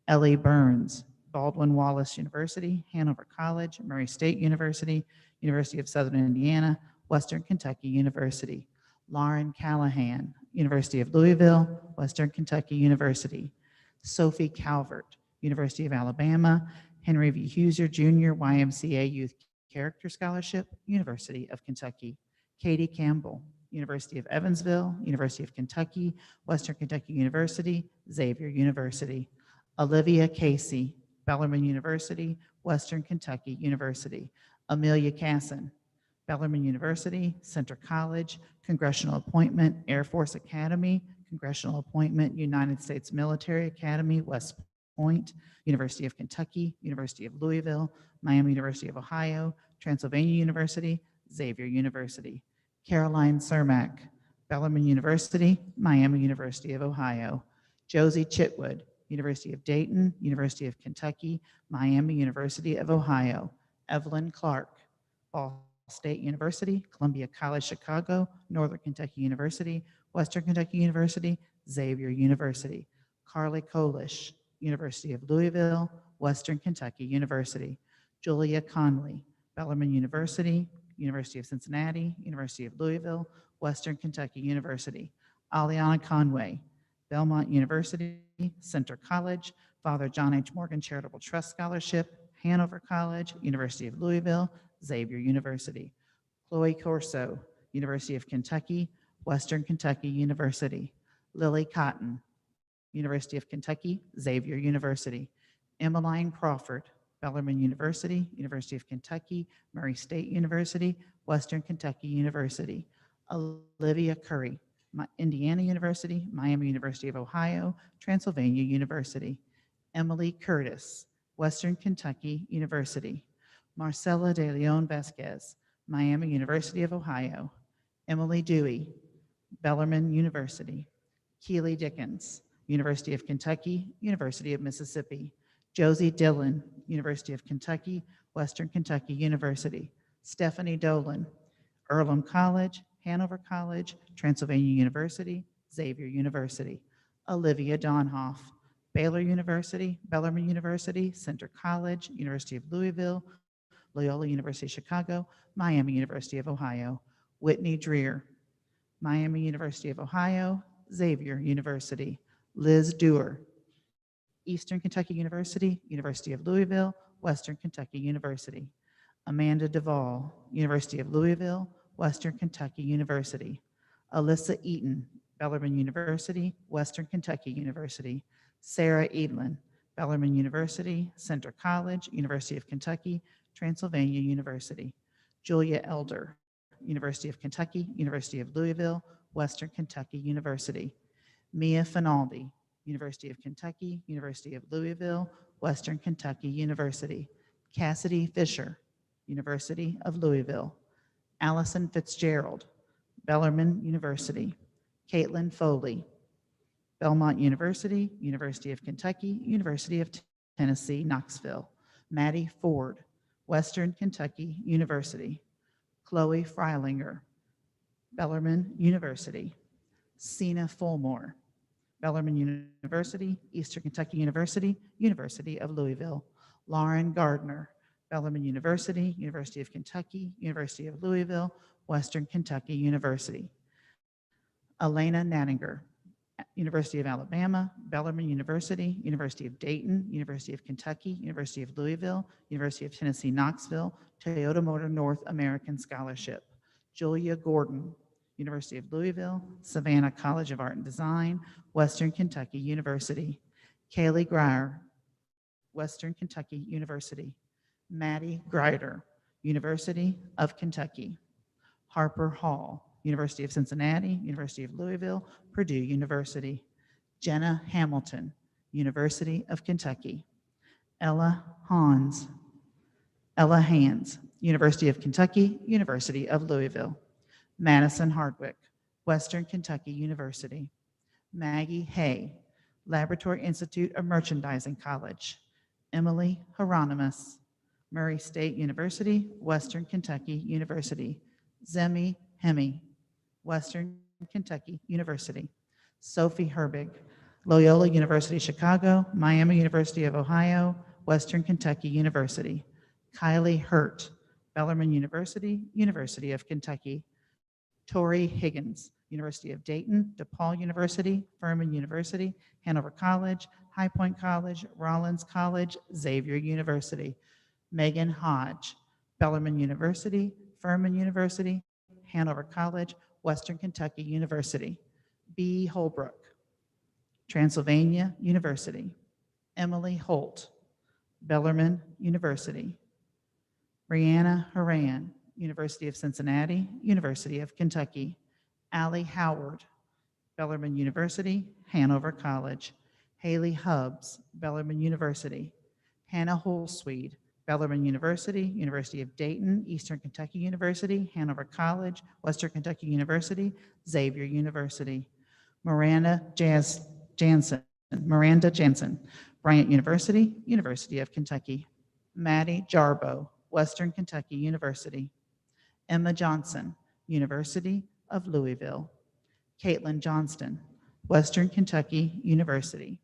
Ellie Burns, Baldwin Wallace University, Hanover College, Murray State University, University of Southern Indiana, Western Kentucky University. Lauren Callahan, University of Louisville, Western Kentucky University. Sophie Calvert, University of Alabama, Henry V. Huser Jr. YMCA Youth Character Scholarship, University of Kentucky. Katie Campbell, University of Evansville, University of Kentucky, Western Kentucky University, Xavier University. Olivia Casey, Bellarmine University, Western Kentucky University. Amelia Casson, Bellarmine University, Centre College, Congressional Appointment, Air Force Academy, Congressional Appointment, United States Military Academy, West Point, University of Kentucky, University of Louisville, Miami University of Ohio, Transylvania University, Xavier University. Caroline Cermak, Bellarmine University, Miami University of Ohio. Josie Chitwood, University of Dayton, University of Kentucky, Miami University of Ohio. Evelyn Clark, Ball State University, Columbia College Chicago, Northern Kentucky University, Western Kentucky University, Xavier University. Carly Kolish, University of Louisville, Western Kentucky University. Julia Conley, Bellarmine University, University of Cincinnati, University of Louisville, Western Kentucky University. Aliana Conway, Belmont University, Centre College, Father John H. Morgan Charitable Trust Scholarship, Hanover College, University of Louisville, Xavier University. Chloe Corso, University of Kentucky, Western Kentucky University. Lily Cotton, University of Kentucky, Xavier University. Emmeline Crawford, Bellarmine University, University of Kentucky, Murray State University, Western Kentucky University. Olivia Curry, Indiana University, Miami University of Ohio, Transylvania University. Emily Curtis, Western Kentucky University. Marcela de Leon Vasquez, Miami University of Ohio. Emily Dewey, Bellarmine University. Keely Dickens, University of Kentucky, University of Mississippi. Josie Dillon, University of Kentucky, Western Kentucky University. Stephanie Dolan, Earlham College, Hanover College, Transylvania University, Xavier University. Olivia Donhoff, Baylor University, Bellarmine University, Centre College, University of Louisville, Loyola University Chicago, Miami University of Ohio. Whitney Dreer, Miami University of Ohio, Xavier University. Liz Dewar, Eastern Kentucky University, University of Louisville, Western Kentucky University. Amanda Duvall, University of Louisville, Western Kentucky University. Alyssa Eaton, Bellarmine University, Western Kentucky University. Sarah Edlin, Bellarmine University, Centre College, University of Kentucky, Transylvania University. Julia Elder, University of Kentucky, University of Louisville, Western Kentucky University. Mia Finaldi, University of Kentucky, University of Louisville, Western Kentucky University. Cassidy Fisher, University of Louisville. Allison Fitzgerald, Bellarmine University. Caitlin Foley, Belmont University, University of Kentucky, University of Tennessee, Knoxville. Maddie Ford, Western Kentucky University. Chloe Freilinger, Bellarmine University. Sina Fulmore, Bellarmine University, Eastern Kentucky University, University of Louisville. Lauren Gardner, Bellarmine University, University of Kentucky, University of Louisville, Western Kentucky University. Elena Nattinger, University of Alabama, Bellarmine University, University of Dayton, University of Kentucky, University of Louisville, University of Tennessee, Knoxville, Toyota Motor North American Scholarship. Julia Gordon, University of Louisville, Savannah College of Art and Design, Western Kentucky University. Kaylee Grier, Western Kentucky University. Maddie Greider, University of Kentucky. Harper Hall, University of Cincinnati, University of Louisville, Purdue University. Jenna Hamilton, University of Kentucky. Ella Hans, University of Kentucky, University of Louisville. Madison Hardwick, Western Kentucky University. Maggie Hay, Laboratory Institute of Merchandising College. Emily Hieronymus, Murray State University, Western Kentucky University. Zemi Hemi, Western Kentucky University. Sophie Herbig, Loyola University Chicago, Miami University of Ohio, Western Kentucky University. Kylie Hurt, Bellarmine University, University of Kentucky. Tori Higgins, University of Dayton, DePaul University, Furman University, Hanover College, High Point College, Rollins College, Xavier University. Megan Hodge, Bellarmine University, Furman University, Hanover College, Western Kentucky University. B. Holbrook, Transylvania University. Emily Holt, Bellarmine University. Brianna Horan, University of Cincinnati, University of Kentucky. Allie Howard, Bellarmine University, Hanover College. Haley Hubbs, Bellarmine University. Hannah Holsweed, Bellarmine University, University of Dayton, Eastern Kentucky University, Hanover College, Western Kentucky University, Xavier University. Miranda Jansen, Bryant University, University of Kentucky. Maddie Jarbo, Western Kentucky University. Emma Johnson, University of Louisville. Caitlin Johnston, Western Kentucky University.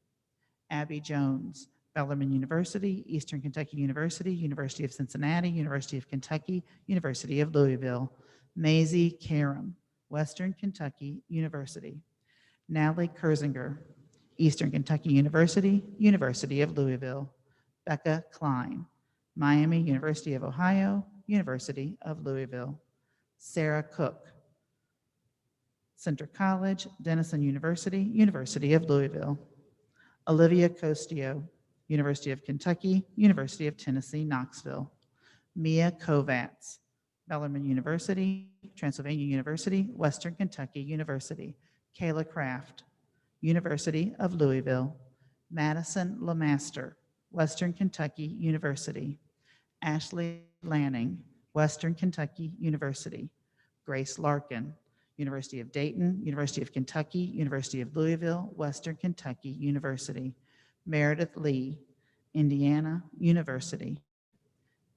Abby Jones, Bellarmine University, Eastern Kentucky University, University of Cincinnati, University of Kentucky, University of Louisville. Maisie Karam, Western Kentucky University. Natalie Kurzinger, Eastern Kentucky University, University of Louisville. Becca Klein, Miami University of Ohio, University of Louisville. Sarah Cook, Centre College, Denison University, University of Louisville. Olivia Costio, University of Kentucky, University of Tennessee, Knoxville. Mia Kovatz, Bellarmine University, Transylvania University, Western Kentucky University. Kayla Kraft, University of Louisville. Madison Lemaster, Western Kentucky University. Ashley Lanning, Western Kentucky University. Grace Larkin, University of Dayton, University of Kentucky, University of Louisville, Western Kentucky University. Meredith Lee, Indiana University.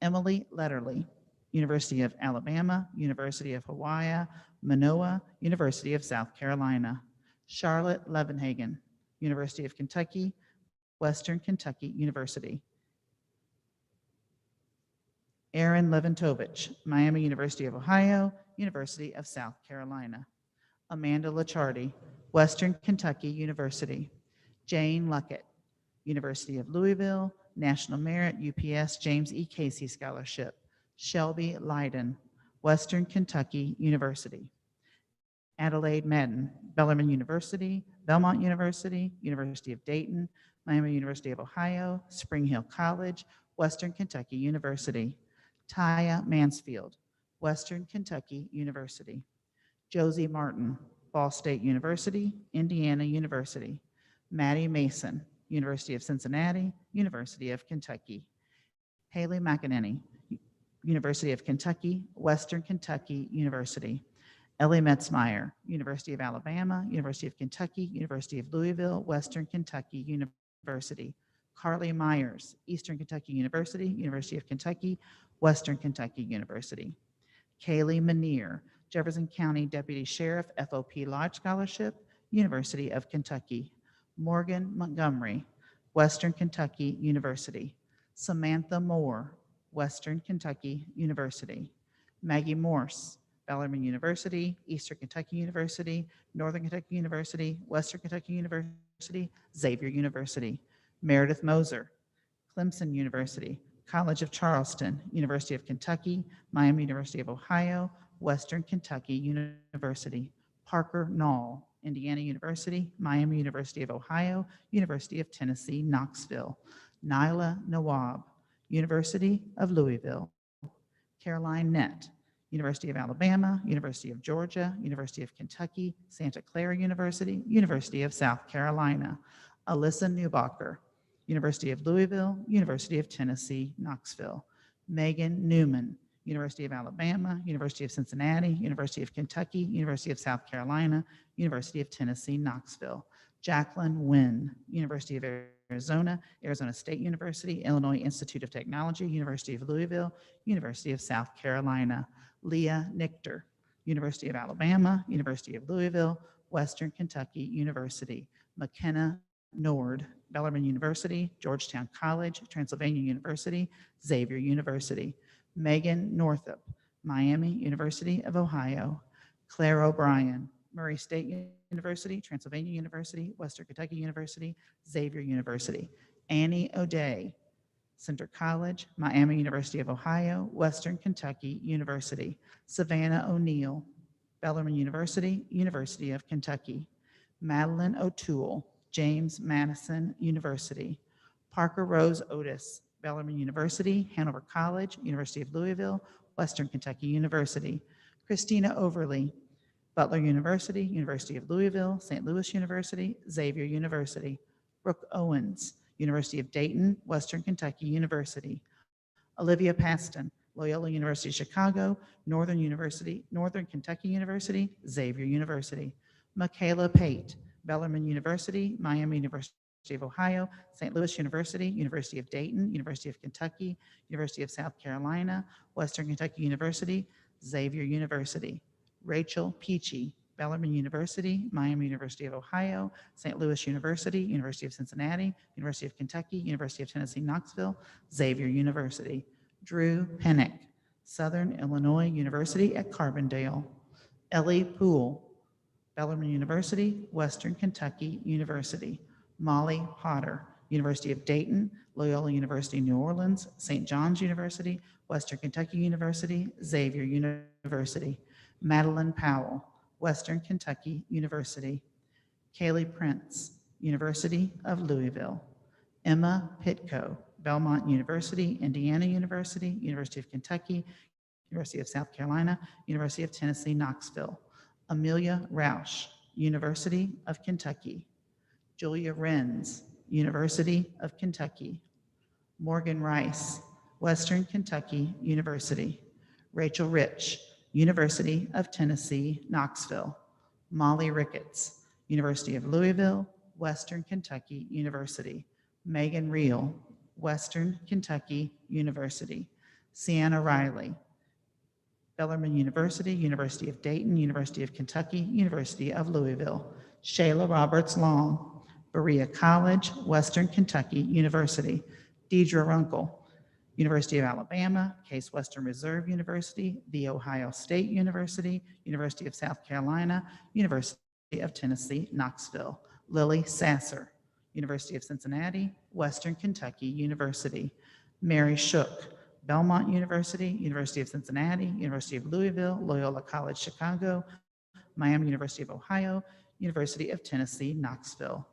Emily Letterly, University of Alabama, University of Hawaii, Manoa, University of South Carolina. Charlotte Levenhagen, University of Kentucky, Western Kentucky University. Aaron Leventovich, Miami University of Ohio, University of South Carolina. Amanda Lichardi, Western Kentucky University. Jane Luckett, University of Louisville, National Merit UPS James E. Casey Scholarship. Shelby Leiden, Western Kentucky University. Adelaide Madden, Bellarmine University, Belmont University, University of Dayton, Miami University of Ohio, Spring Hill College, Western Kentucky University. Taya Mansfield, Western Kentucky University. Josie Martin, Ball State University, Indiana University. Maddie Mason, University of Cincinnati, University of Kentucky. Haley McEnany, University of Kentucky, Western Kentucky University. Ellie Metzmeyer, University of Alabama, University of Kentucky, University of Louisville, Western Kentucky University. Carly Myers, Eastern Kentucky University, University of Kentucky, Western Kentucky University. Kaylee Manier, Jefferson County Deputy Sheriff, FOP Lodge Scholarship, University of Kentucky. Morgan Montgomery, Western Kentucky University. Samantha Moore, Western Kentucky University. Maggie Morse, Bellarmine University, Eastern Kentucky University, Northern Kentucky University, Western Kentucky University, Xavier University. Meredith Moser, Clemson University, College of Charleston, University of Kentucky, Miami University of Ohio, Western Kentucky University. Parker Knoll, Indiana University, Miami University of Ohio, University of Tennessee, Knoxville. Nyla Nawab, University of Louisville. Caroline Nett, University of Alabama, University of Georgia, University of Kentucky, Santa Clara University, University of South Carolina. Alyssa Newbacher, University of Louisville, University of Tennessee, Knoxville. Megan Newman, University of Alabama, University of Cincinnati, University of Kentucky, University of South Carolina, University of Tennessee, Knoxville. Jacqueline Nguyen, University of Arizona, Arizona State University, Illinois Institute of Technology, University of Louisville, University of South Carolina. Leah Nichter, University of Alabama, University of Louisville, Western Kentucky University. McKenna Nord, Bellarmine University, Georgetown College, Transylvania University, Xavier University. Megan Northup, Miami University of Ohio. Claire O'Brien, Murray State University, Transylvania University, Western Kentucky University, Xavier University. Annie O'Day, Center College, Miami University of Ohio, Western Kentucky University. Savannah O'Neill, Bellarmine University, University of Kentucky. Madeline O'Toole, James Madison University. Parker Rose Otis, Bellarmine University, Hanover College, University of Louisville, Western Kentucky University. Christina Overly, Butler University, University of Louisville, St. Louis University, Xavier University. Brooke Owens, University of Dayton, Western Kentucky University. Olivia Paston, Loyola University Chicago, Northern Kentucky University, Xavier University. Michaela Pate, Bellarmine University, Miami University of Ohio, St. Louis University, University of Dayton, University of Kentucky, University of South Carolina, Western Kentucky University, Xavier University. Rachel Peachy, Bellarmine University, Miami University of Ohio, St. Louis University, University of Cincinnati, University of Kentucky, University of Tennessee, Knoxville, Xavier University. Drew Pennick, Southern Illinois University at Carbondale. Ellie Poole, Bellarmine University, Western Kentucky University. Molly Potter, University of Dayton, Loyola University New Orleans, St. John's University, Western Kentucky University, Xavier University. Madeline Powell, Western Kentucky University. Kaylee Prince, University of Louisville. Emma Pitko, Belmont University, Indiana University, University of Kentucky, University of South Carolina, University of Tennessee, Knoxville. Amelia Rausch, University of Kentucky. Julia Renz, University of Kentucky. Morgan Rice, Western Kentucky University. Rachel Rich, University of Tennessee, Knoxville. Molly Ricketts, University of Louisville, Western Kentucky University. Megan Reel, Western Kentucky University. Sienna Riley, Bellarmine University, University of Dayton, University of Kentucky, University of Louisville. Shayla Roberts Long, Berea College, Western Kentucky University. Deidre Runkle, University of Alabama, Case Western Reserve University, The Ohio State University, University of South Carolina, University of Tennessee, Knoxville. Lily Sasser, University of Cincinnati, Western Kentucky University. Mary Shook, Belmont University, University of Cincinnati, University of Louisville, Loyola College Chicago, Miami University of Ohio, University of Tennessee, Knoxville.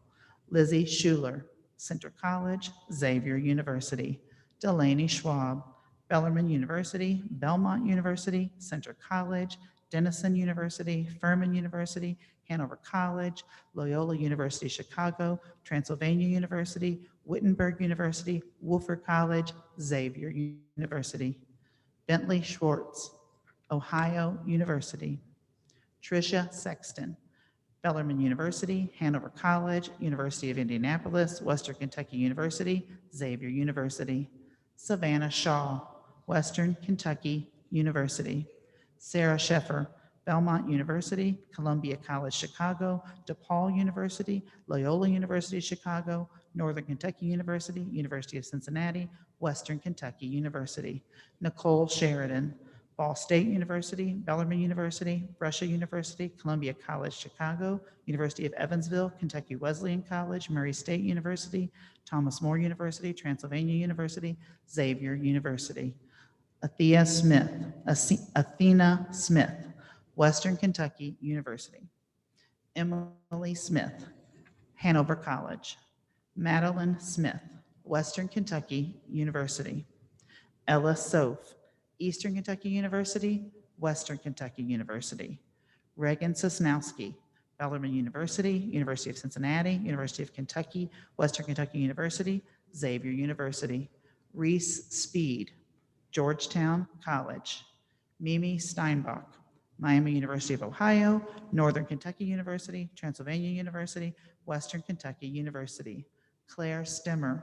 Lizzie Schuler, Centre College, Xavier University. Delaney Schwab, Bellarmine University, Belmont University, Centre College, Denison University, Furman University, Hanover College, Loyola University Chicago, Transylvania University, Wittenberg University, Woolford College, Xavier University. Bentley Schwartz, Ohio University. Tricia Sexton, Bellarmine University, Hanover College, University of Indianapolis, Western Kentucky University, Xavier University. Savannah Shaw, Western Kentucky University. Sarah Sheffer, Belmont University, Columbia College Chicago, DePaul University, Loyola University Chicago, Northern Kentucky University, University of Cincinnati, Western Kentucky University. Nicole Sheridan, Ball State University, Bellarmine University, Brescia University, Columbia College Chicago, University of Evansville, Kentucky Wesleyan College, Murray State University, Thomas More University, Transylvania University, Xavier University. Athena Smith, Western Kentucky University. Emily Smith, Hanover College. Madeline Smith, Western Kentucky University. Ella Soph, Eastern Kentucky University, Western Kentucky University. Reagan Sosnowski, Bellarmine University, University of Cincinnati, University of Kentucky, Western Kentucky University, Xavier University. Reese Speed, Georgetown College. Mimi Steinbach, Miami University of Ohio, Northern Kentucky University, Transylvania University, Western Kentucky University. Claire Stemmer,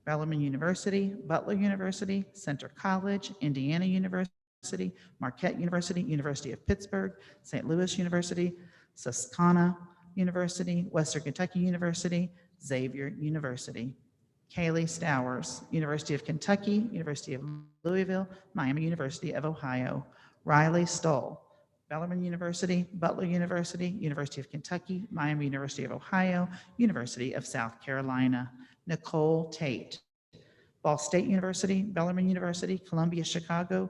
Bellarmine University, Butler University, Centre College, Indiana University, Marquette University, University of Pittsburgh, St. Louis University, Susquehanna University, Western Kentucky University, Xavier University. Kaylee Stowers, University of Kentucky, University of Louisville, Miami University of Ohio. Riley Stoll, Bellarmine University, Butler University, University of Kentucky, Miami University of Ohio, University of South Carolina. Nicole Tate, Ball State University, Bellarmine University, Columbia Chicago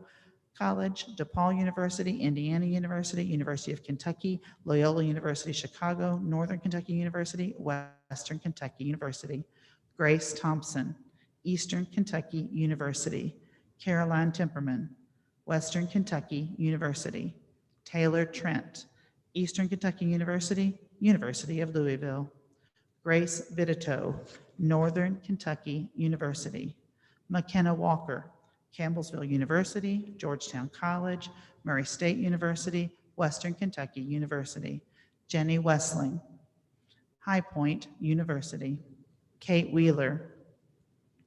College, DePaul University, Indiana University, University of Kentucky, Loyola University Chicago, Northern Kentucky University, Western Kentucky University. Grace Thompson, Eastern Kentucky University. Caroline Temperman, Western Kentucky University. Taylor Trent, Eastern Kentucky University, University of Louisville. Grace Vidito, Northern Kentucky University. McKenna Walker, Campbellsville University, Georgetown College, Murray State University, Western Kentucky University. Jenny Wessling, High Point University. Kate Wheeler,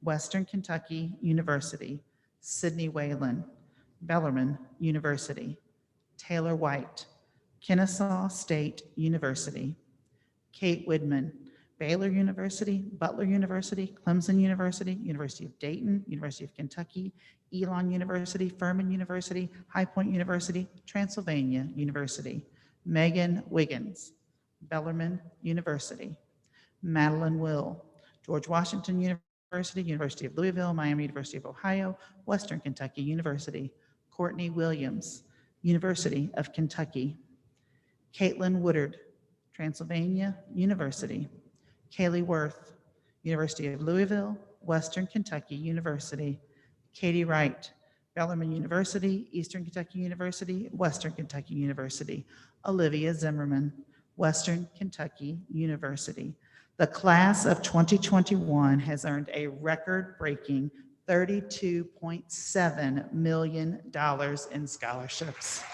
Western Kentucky University. Sydney Whalen, Bellarmine University. Taylor White, Kennesaw State University. Kate Widman, Baylor University, Butler University, Clemson University, University of Dayton, University of Kentucky, Elon University, Furman University, High Point University, Transylvania University. Megan Wiggins, Bellarmine University. Madeline Will, George Washington University, University of Louisville, Miami University of Ohio, Western Kentucky University. Courtney Williams, University of Kentucky. Caitlin Woodard, Transylvania University. Kaylee Worth, University of Louisville, Western Kentucky University. Katie Wright, Bellarmine University, Eastern Kentucky University, Western Kentucky University. Olivia Zimmerman, Western Kentucky University. The class of 2021 has earned a record-breaking $32.7 million in scholarships.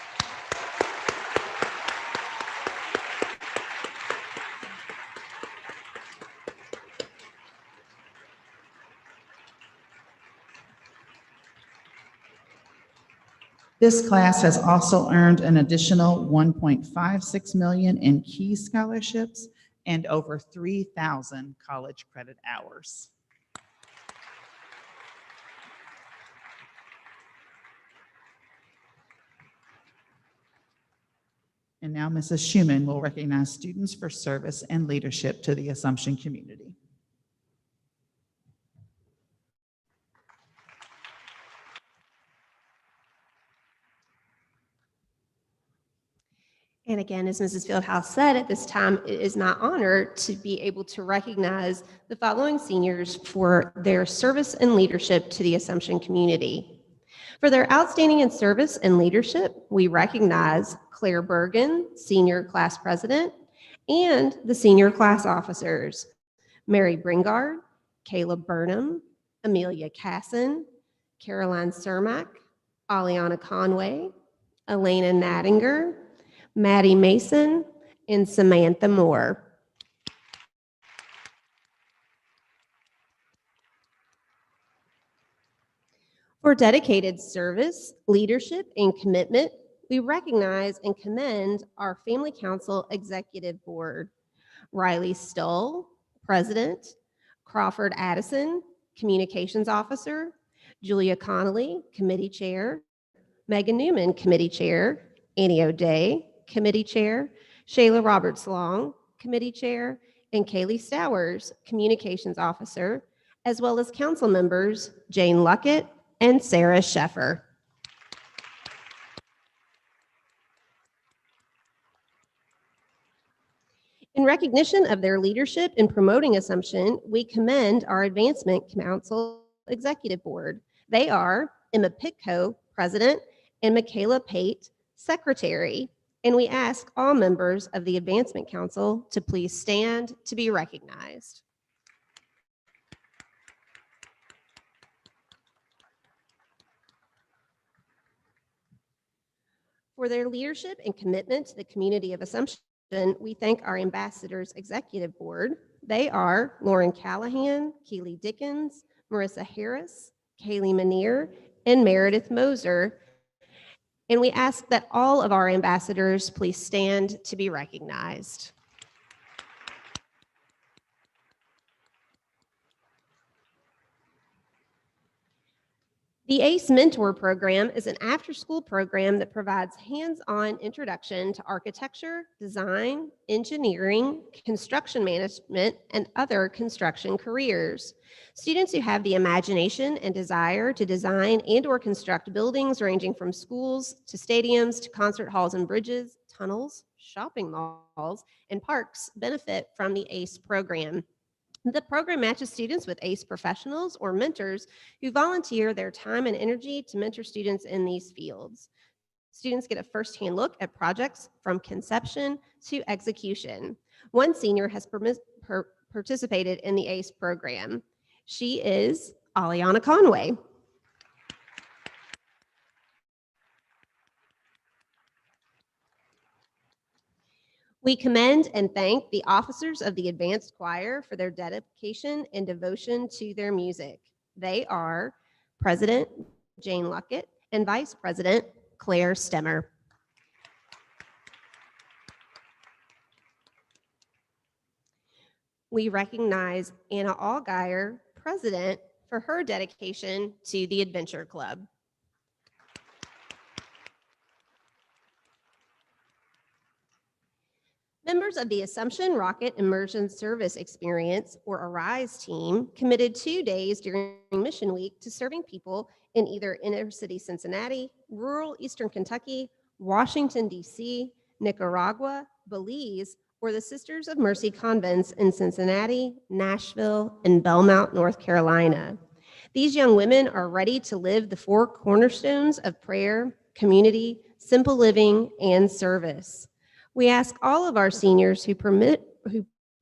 This class has also earned an additional $1.56 million in key scholarships and over 3,000 college credit hours. And now Mrs. Schuman will recognize students for service and leadership to the Assumption community. And again, as Mrs. Fieldhouse said, at this time, it is my honor to be able to recognize the following seniors for their service and leadership to the Assumption community. For their outstanding in service and leadership, we recognize Claire Bergen, Senior Class President, and the Senior Class Officers, Mary Bringard, Caleb Burnham, Amelia Casson, Caroline Cermak, Aliana Conway, Elena Nattinger, Maddie Mason, and Samantha Moore. For dedicated service, leadership, and commitment, we recognize and commend our Family Council Executive Board, Riley Stoll, President, Crawford Addison, Communications Officer, Julia Connolly, Committee Chair, Megan Newman, Committee Chair, Annie O'Day, Committee Chair, Shayla Roberts-Long, Committee Chair, and Kaylee Stowers, Communications Officer, as well as council members Jane Luckett and Sarah Sheffer. In recognition of their leadership in promoting Assumption, we commend our Advancement Council Executive Board. They are Emma Pitko, President, and Michaela Pate, Secretary. And we ask all members of the Advancement Council to please stand to be recognized. For their leadership and commitment to the community of Assumption, we thank our Ambassadors Executive Board. They are Lauren Callahan, Keely Dickens, Marissa Harris, Kaylee Manier, and Meredith Moser. And we ask that all of our ambassadors please stand to be recognized. The ACE Mentor Program is an after-school program that provides hands-on introduction to architecture, design, engineering, construction management, and other construction careers. Students who have the imagination and desire to design and/or construct buildings ranging from schools to stadiums to concert halls and bridges, tunnels, shopping malls, and parks benefit from the ACE program. The program matches students with ACE professionals or mentors who volunteer their time and energy to mentor students in these fields. Students get a firsthand look at projects from conception to execution. One senior has participated in the ACE program. She is Aliana Conway. We commend and thank the officers of the Advanced Choir for their dedication and devotion to their music. They are President Jane Luckett and Vice President Claire Stemmer. We recognize Anna Allgaier, President, for her dedication to the Adventure Club. Members of the Assumption Rocket Immersion Service Experience, or ARISE team, committed 2 days during Mission Week to serving people in either inner city Cincinnati, rural Eastern Kentucky, Washington, D.C., Nicaragua, Belize, or the Sisters of Mercy convents in Cincinnati, Nashville, and Belmont, North Carolina. These young women are ready to live the 4 cornerstones of prayer, community, simple living, and service. We ask all of our seniors who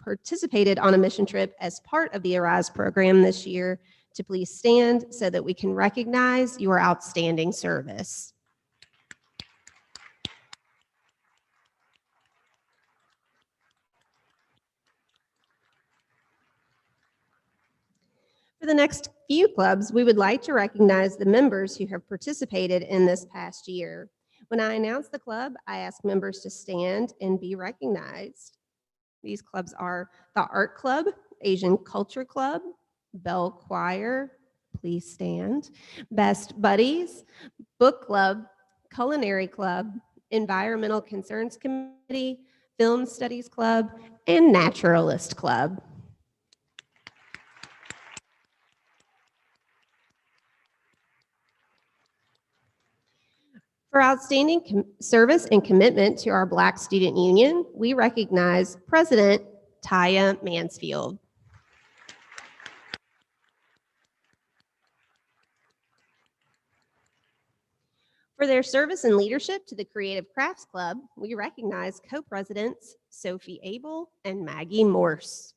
participated on a mission trip as part of the ARISE program this year to please stand so that we can recognize your outstanding service. For the next few clubs, we would like to recognize the members who have participated in this past year. When I announce the club, I ask members to stand and be recognized. These clubs are the Art Club, Asian Culture Club, Bell Choir, please stand, Best Buddies, Book Club, Culinary Club, Environmental Concerns Committee, Film Studies Club, and Naturalist Club. For outstanding service and commitment to our Black Student Union, we recognize President Taya Mansfield. For their service and leadership to the Creative Crafts Club, we recognize co-presidents Sophie Abel and Maggie Morse.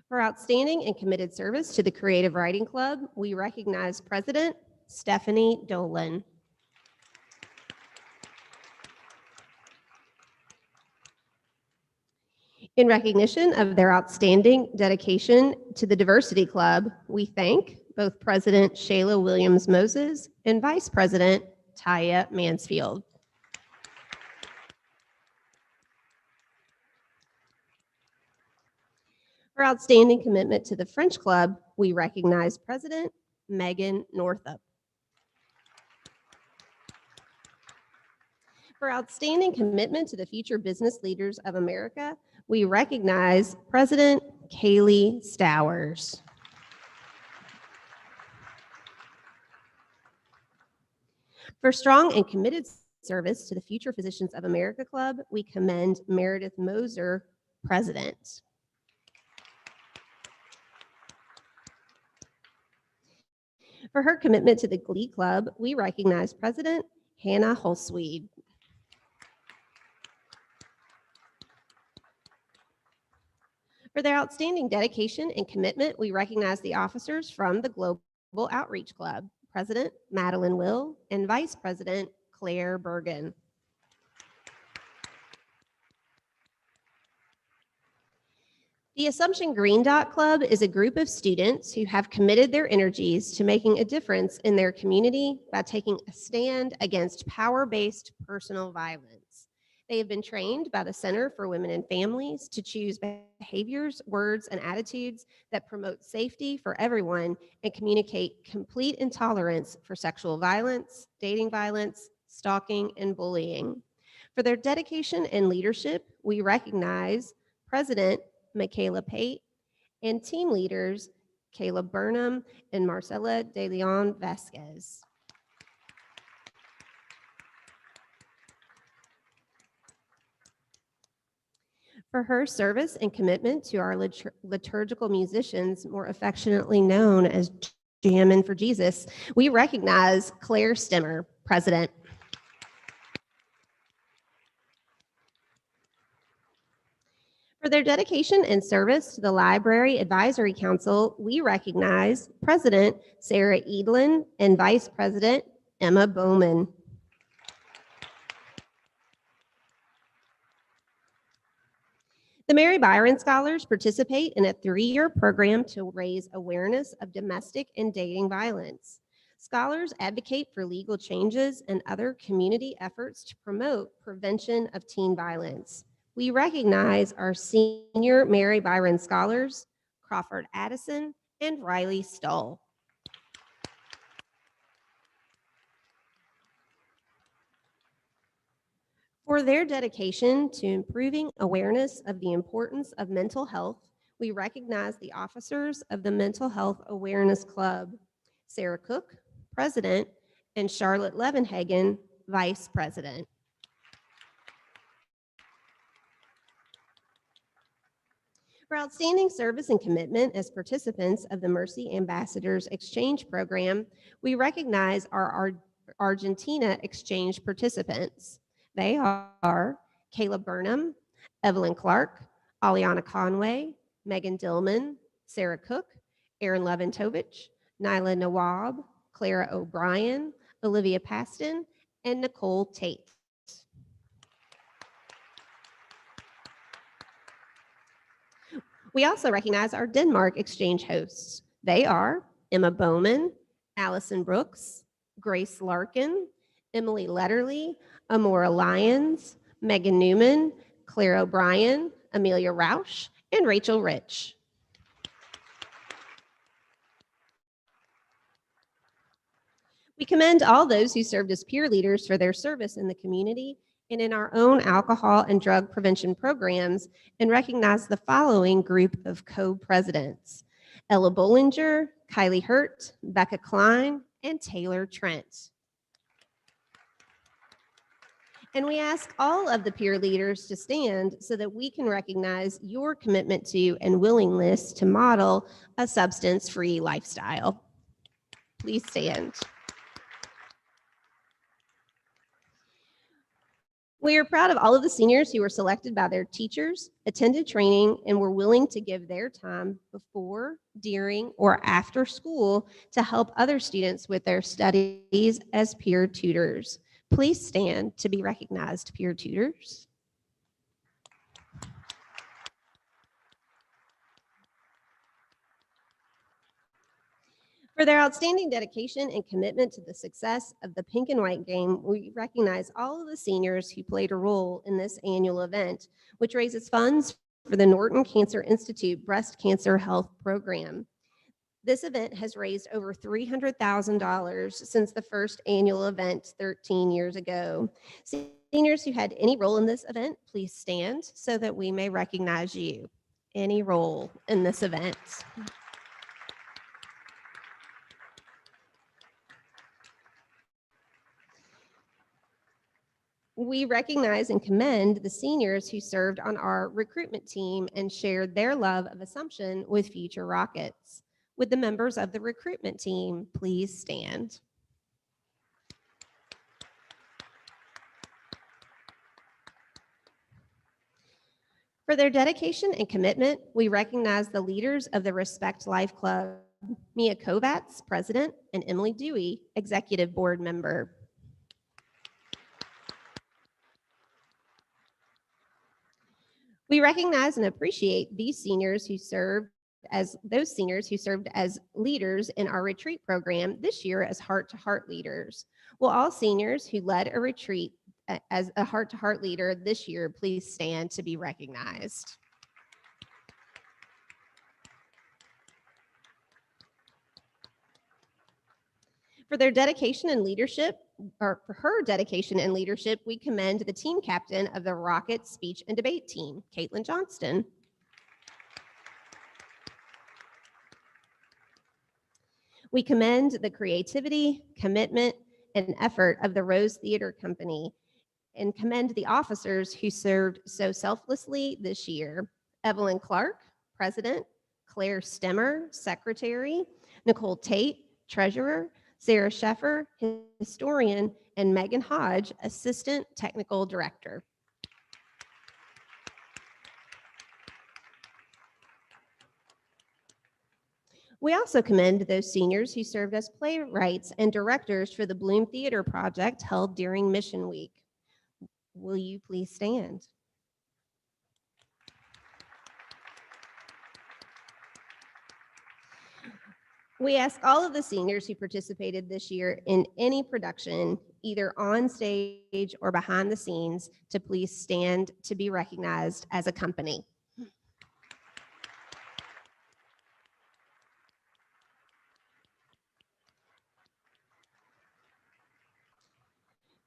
For outstanding and committed service to the Creative Writing Club, we recognize President Stephanie Dolan. In recognition of their outstanding dedication to the Diversity Club, we thank both President Shayla Williams Moses and Vice President Taya Mansfield. For outstanding commitment to the French Club, we recognize President Megan Northup. For outstanding commitment to the future business leaders of America, we recognize President Kaylee Stowers. For strong and committed service to the Future Physicians of America Club, we commend Meredith Moser, President. For her commitment to the Glee Club, we recognize President Hannah Holsweed. For their outstanding dedication and commitment, we recognize the officers from the Global Outreach Club, President Madeline Will and Vice President Claire Bergen. The Assumption Green Dot Club is a group of students who have committed their energies to making a difference in their community by taking a stand against power-based personal violence. They have been trained by the Center for Women and Families to choose behaviors, words, and attitudes that promote safety for everyone and communicate complete intolerance for sexual violence, dating violence, stalking, and bullying. For their dedication and leadership, we recognize President Michaela Pate and team leaders Caleb Burnham and Marcela De Leon Vasquez. For her service and commitment to our liturgical musicians, more affectionately known as Jammin' for Jesus, we recognize Claire Stemmer, President. For their dedication and service to the Library Advisory Council, we recognize President Sarah Edlin and Vice President Emma Bowman. The Mary Byron Scholars participate in a 3-year program to raise awareness of domestic and dating violence. Scholars advocate for legal changes and other community efforts to promote prevention of teen violence. We recognize our senior Mary Byron Scholars, Crawford Addison and Riley Stull. For their dedication to improving awareness of the importance of mental health, we recognize the officers of the Mental Health Awareness Club, Sarah Cook, President, and Charlotte Levenhagen, Vice President. For outstanding service and commitment as participants of the Mercy Ambassadors Exchange Program, we recognize our Argentina Exchange participants. They are Caleb Burnham, Evelyn Clark, Aliana Conway, Megan Dillman, Sarah Cook, Aaron Leventovich, Nyla Nawab, Clara O'Brien, Olivia Paston, and Nicole Tate. We also recognize our Denmark Exchange hosts. They are Emma Bowman, Allison Brooks, Grace Larkin, Emily Letterly, Amora Lyons, Megan Newman, Claire O'Brien, Amelia Rausch, and Rachel Rich. We commend all those who served as peer leaders for their service in the community and in our own alcohol and drug prevention programs, and recognize the following group of co-presidents: Ella Bollinger, Kylie Hurt, Becca Klein, and Taylor Trent. And we ask all of the peer leaders to stand so that we can recognize your commitment to and willingness to model a substance-free lifestyle. Please stand. We are proud of all of the seniors who were selected by their teachers, attended training, and were willing to give their time before, during, or after school to help other students with their studies as peer tutors. Please stand to be recognized, peer tutors. For their outstanding dedication and commitment to the success of the Pink and White game, we recognize all of the seniors who played a role in this annual event, which raises funds for the Norton Cancer Institute Breast Cancer Health Program. This event has raised over $300,000 since the first annual event 13 years ago. Seniors who had any role in this event, please stand so that we may recognize you. Any role in this event. We recognize and commend the seniors who served on our recruitment team and shared their love of Assumption with future Rockets. Would the members of the recruitment team please stand? For their dedication and commitment, we recognize the leaders of the Respect Life Club, Mia Kovatz, President, and Emily Dewey, Executive Board Member. We recognize and appreciate these seniors who served as leaders in our retreat program this year as heart-to-heart leaders. Will all seniors who led a retreat as a heart-to-heart leader this year please stand to be recognized? For their dedication and leadership, or for her dedication and leadership, we commend the team captain of the Rocket Speech and Debate Team, Caitlin Johnston. We commend the creativity, commitment, and effort of the Rose Theater Company and commend the officers who served so selflessly this year: Evelyn Clark, President; Claire Stemmer, Secretary; Nicole Tate, Treasurer; Sarah Sheffer, Historian; and Megan Hodge, Assistant Technical Director. We also commend those seniors who served as playwrights and directors for the Bloom Theater project held during Mission Week. Will you please stand? We ask all of the seniors who participated this year in any production, either on stage or behind the scenes, to please stand to be recognized as a company.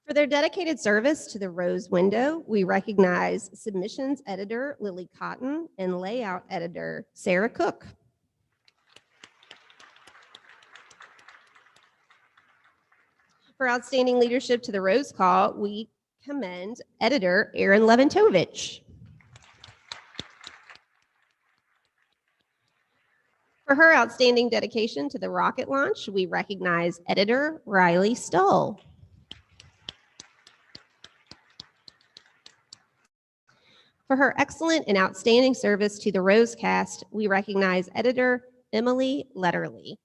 For their dedicated service to the Rose Window, we recognize submissions editor Lily Cotton and layout editor Sarah Cook. For outstanding leadership to the Rose Call, we commend editor Erin Leventovich. For her outstanding dedication to the rocket launch, we recognize editor Riley Stull. For her excellent and outstanding service to the Rosecast, we recognize editor Emily Letterly.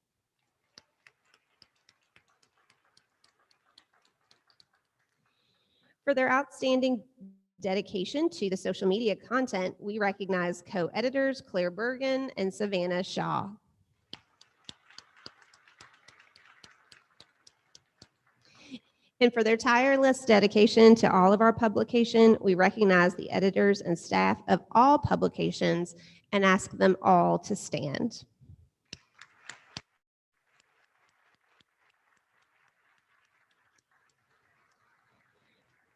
For their outstanding dedication to the social media content, we recognize co-editors Claire Bergen and Savannah Shaw. And for their tireless dedication to all of our publication, we recognize the editors and staff of all publications and ask them all to stand.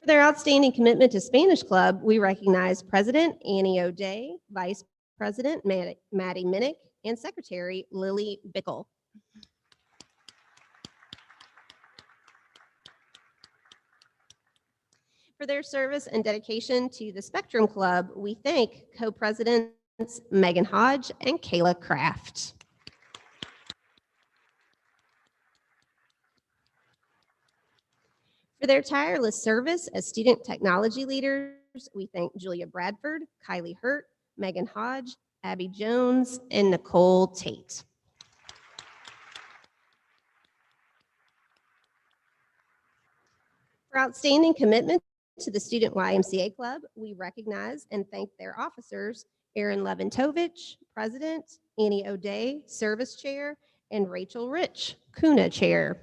For their outstanding commitment to Spanish Club, we recognize President Annie O'Day, Vice President Maddie Minnick, and Secretary Lily Bickle. For their service and dedication to the Spectrum Club, we thank co-presidents Megan Hodge and Kayla Kraft. For their tireless service as student technology leaders, we thank Julia Bradford, Kylie Hurt, Megan Hodge, Abby Jones, and Nicole Tate. For outstanding commitment to the Student YMCA Club, we recognize and thank their officers, Erin Leventovich, President, Annie O'Day, Service Chair, and Rachel Rich, Kuna Chair.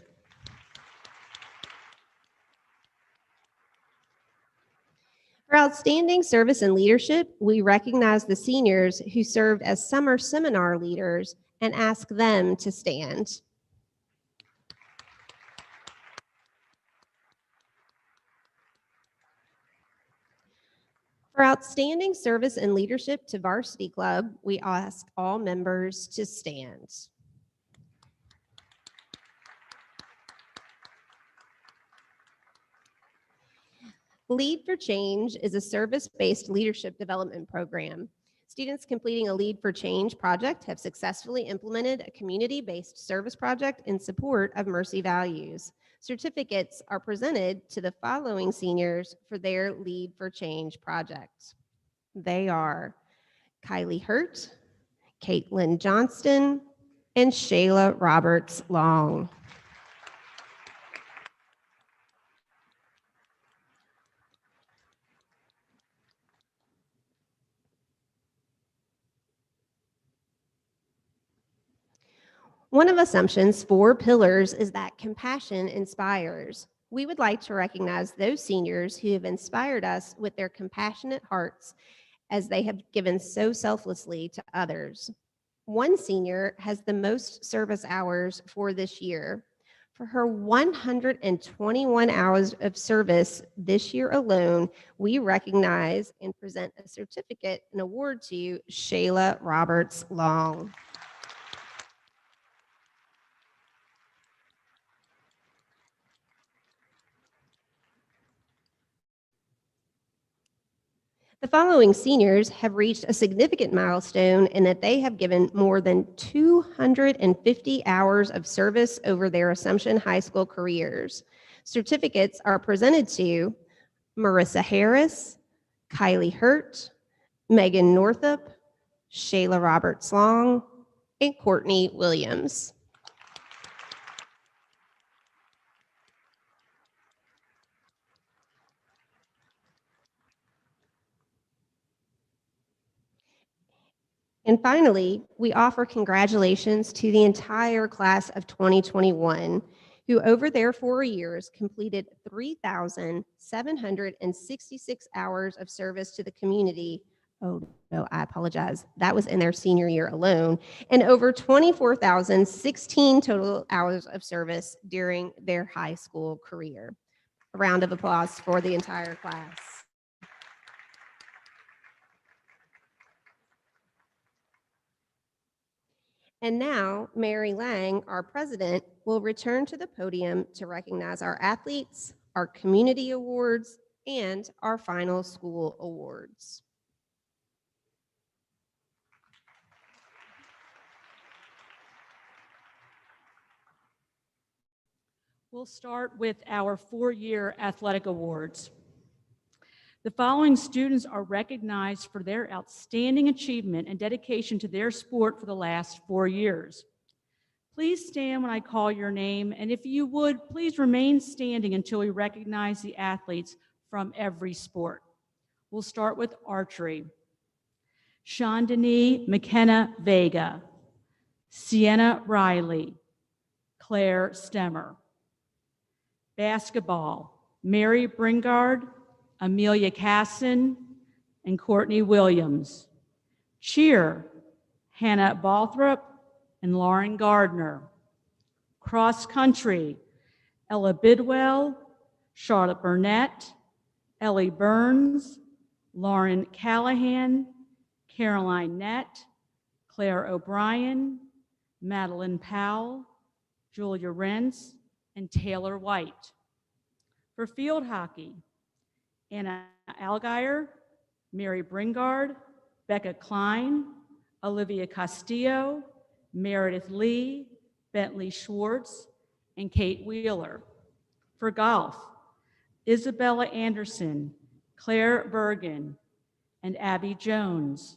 For outstanding service and leadership, we recognize the seniors who served as summer seminar leaders and ask them to stand. For outstanding service and leadership to Varsity Club, we ask all members to stand. Lead for Change is a service-based leadership development program. Students completing a Lead for Change project have successfully implemented a community-based service project in support of Mercy values. Certificates are presented to the following seniors for their Lead for Change project. They are Kylie Hurt, Caitlin Johnston, and Shayla Roberts Long. One of Assumption's 4 pillars is that compassion inspires. We would like to recognize those seniors who have inspired us with their compassionate hearts as they have given so selflessly to others. One senior has the most service hours for this year. For her 121 hours of service this year alone, we recognize and present a certificate and award to Shayla Roberts Long. The following seniors have reached a significant milestone in that they have given more than 250 hours of service over their Assumption High School careers. Certificates are presented to Marissa Harris, Kylie Hurt, Megan Northup, Shayla Roberts Long, and Courtney Williams. And finally, we offer congratulations to the entire class of 2021, who over their 4 years completed 3,766 hours of service to the community. Oh, no, I apologize. That was in their senior year alone, and over 24,016 total hours of service during their high school career. A round of applause for the entire class. And now, Mary Lang, our president, will return to the podium to recognize our athletes, our community awards, and our final school awards. We'll start with our 4-year athletic awards. The following students are recognized for their outstanding achievement and dedication to their sport for the last 4 years. Please stand when I call your name, and if you would, please remain standing until we recognize the athletes from every sport. We'll start with archery. Chandani McKenna Vega, Sienna Riley, Claire Stemmer. Basketball, Mary Bringard, Amelia Casson, and Courtney Williams. Cheer, Hannah Balthrop and Lauren Gardner. Cross country, Ella Bidwell, Charlotte Burnett, Ellie Burns, Lauren Callahan, Caroline Nett, Claire O'Brien, Madeline Powell, Julia Rentz, and Taylor White. For field hockey, Anna Algier, Mary Bringard, Becca Klein, Olivia Castillo, Meredith Lee, Bentley Schwartz, and Kate Wheeler. For golf, Isabella Anderson, Claire Bergen, and Abby Jones.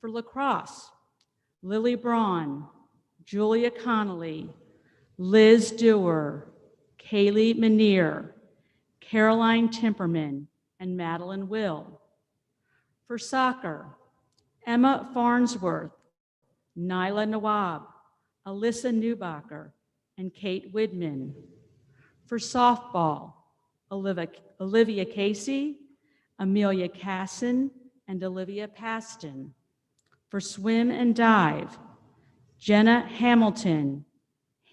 For lacrosse, Lily Braun, Julia Connolly, Liz Dewar, Kaylee Manier, Caroline Timperman, and Madeline Will. For soccer, Emma Farnsworth, Nyla Nawab, Alyssa Newbacher, and Kate Widman. For softball, Olivia Casey, Amelia Casson, and Olivia Paston. For swim and dive, Jenna Hamilton,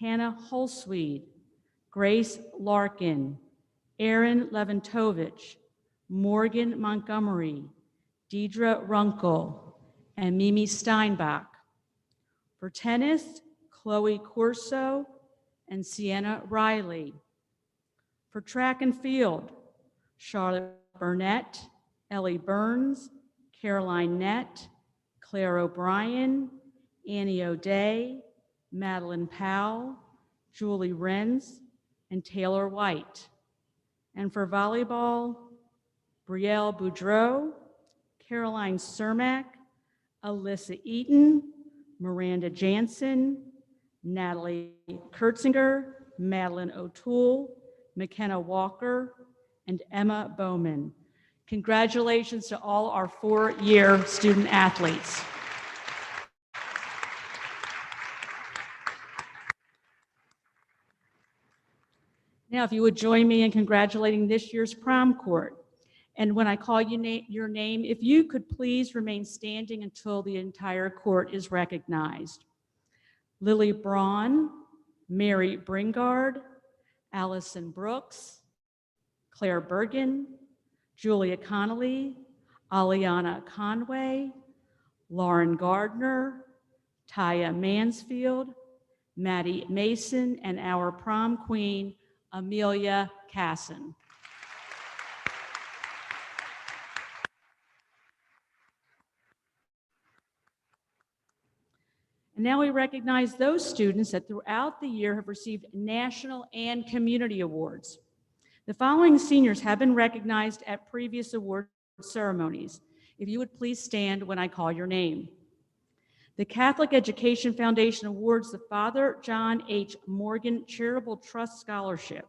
Hannah Holsweed, Grace Larkin, Erin Leventovich, Morgan Montgomery, Deidre Runkle, and Mimi Steinbach. For tennis, Chloe Corso and Sienna Riley. For track and field, Charlotte Burnett, Ellie Burns, Caroline Nett, Claire O'Brien, Annie O'Day, Madeline Powell, Julie Renz, and Taylor White. And for volleyball, Brielle Boudreau, Caroline Cermak, Alyssa Eaton, Miranda Jansen, Natalie Kurtzinger, Madeline O'Toole, McKenna Walker, and Emma Bowman. Congratulations to all our four-year student athletes. Now, if you would join me in congratulating this year's prom court. And when I call your name, if you could please remain standing until the entire court is recognized. Lily Braun, Mary Bringard, Allison Brooks, Claire Bergen, Julia Connolly, Aliana Conway, Lauren Gardner, Taya Mansfield, Maddie Mason, and our prom queen, Amelia Casson. And now we recognize those students that throughout the year have received national and community awards. The following seniors have been recognized at previous award ceremonies. If you would please stand when I call your name. The Catholic Education Foundation awards the Father John H. Morgan Charitable Trust Scholarship.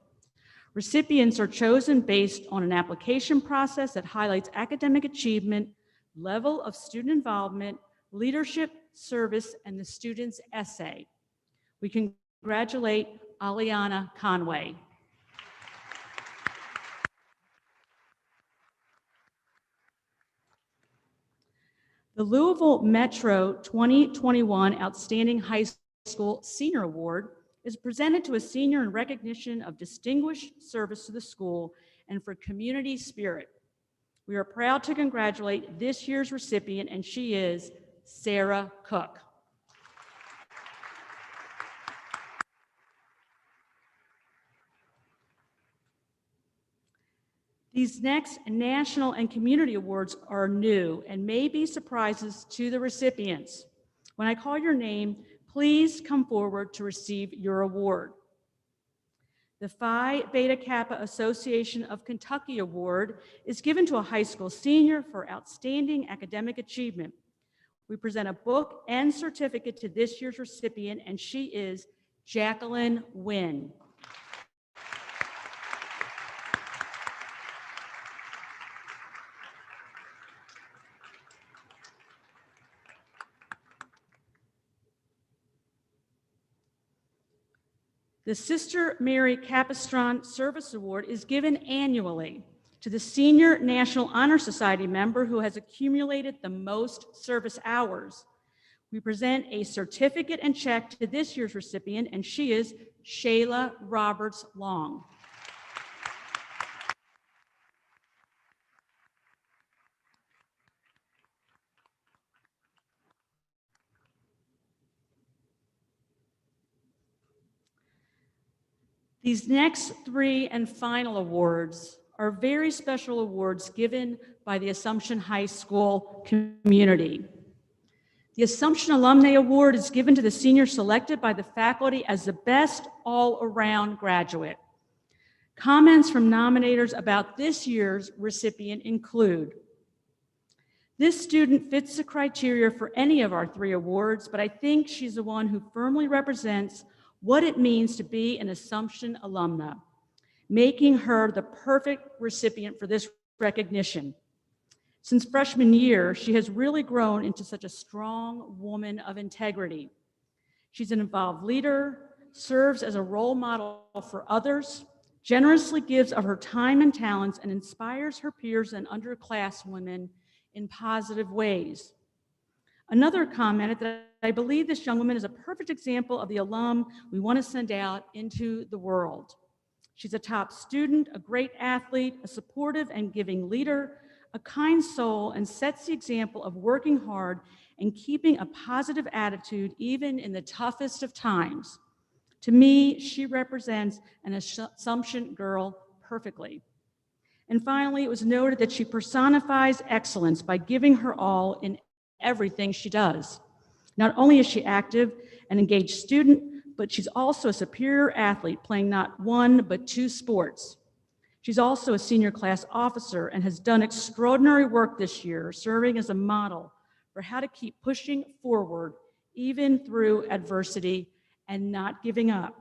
Recipients are chosen based on an application process that highlights academic achievement, level of student involvement, leadership, service, and the student's essay. We congratulate Aliana Conway. The Louisville Metro 2021 Outstanding High School Senior Award is presented to a senior in recognition of distinguished service to the school and for community spirit. We are proud to congratulate this year's recipient, and she is Sarah Cook. These next national and community awards are new and may be surprises to the recipients. When I call your name, please come forward to receive your award. The Phi Beta Kappa Association of Kentucky Award is given to a high school senior for outstanding academic achievement. We present a book and certificate to this year's recipient, and she is Jacqueline Wynn. The Sister Mary Capistran Service Award is given annually to the Senior National Honor Society member who has accumulated the most service hours. We present a certificate and check to this year's recipient, and she is Shayla Roberts Long. These next three and final awards are very special awards given by the Assumption High School community. The Assumption Alumni Award is given to the senior selected by the faculty as the best all-around graduate. Comments from nominators about this year's recipient include: this student fits the criteria for any of our three awards, but I think she's the one who firmly represents what it means to be an Assumption alumna, making her the perfect recipient for this recognition. Since freshman year, she has really grown into such a strong woman of integrity. She's an involved leader, serves as a role model for others, generously gives of her time and talents, and inspires her peers and underclasswomen in positive ways. Another commented that I believe this young woman is a perfect example of the alum we want to send out into the world. She's a top student, a great athlete, a supportive and giving leader, a kind soul, and sets the example of working hard and keeping a positive attitude even in the toughest of times. To me, she represents an Assumption girl perfectly. And finally, it was noted that she personifies excellence by giving her all in everything she does. Not only is she active and engaged student, but she's also a superior athlete playing not one, but two sports. She's also a senior class officer and has done extraordinary work this year, serving as a model for how to keep pushing forward even through adversity and not giving up,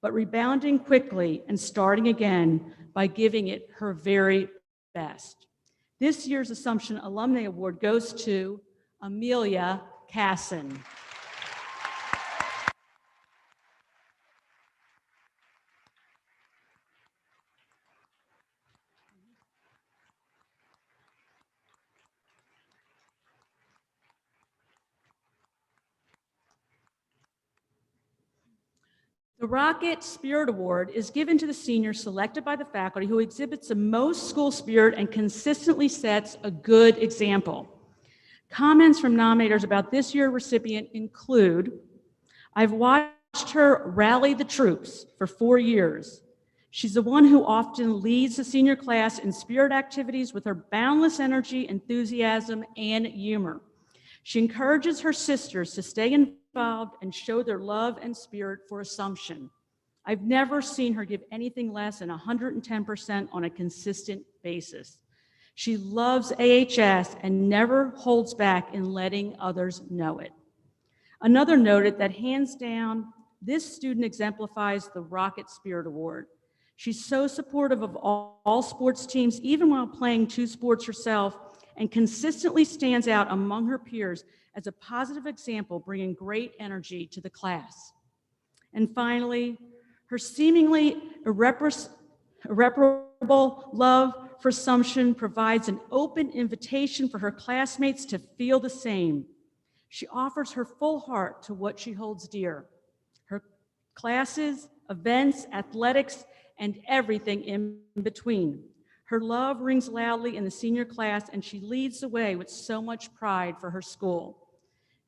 but rebounding quickly and starting again by giving it her very best. This year's Assumption Alumni Award goes to Amelia Casson. The Rocket Spirit Award is given to the senior selected by the faculty who exhibits the most school spirit and consistently sets a good example. Comments from nominators about this year's recipient include: I've watched her rally the troops for 4 years. She's the one who often leads the senior class in spirit activities with her boundless energy, enthusiasm, and humor. She encourages her sisters to stay involved and show their love and spirit for Assumption. I've never seen her give anything less than 110% on a consistent basis. She loves AHS and never holds back in letting others know it. Another noted that hands down, this student exemplifies the Rocket Spirit Award. She's so supportive of all sports teams, even while playing 2 sports herself, and consistently stands out among her peers as a positive example, bringing great energy to the class. And finally, her seemingly irreparable love for Assumption provides an open invitation for her classmates to feel the same. She offers her full heart to what she holds dear: her classes, events, athletics, and everything in between. Her love rings loudly in the senior class, and she leads the way with so much pride for her school.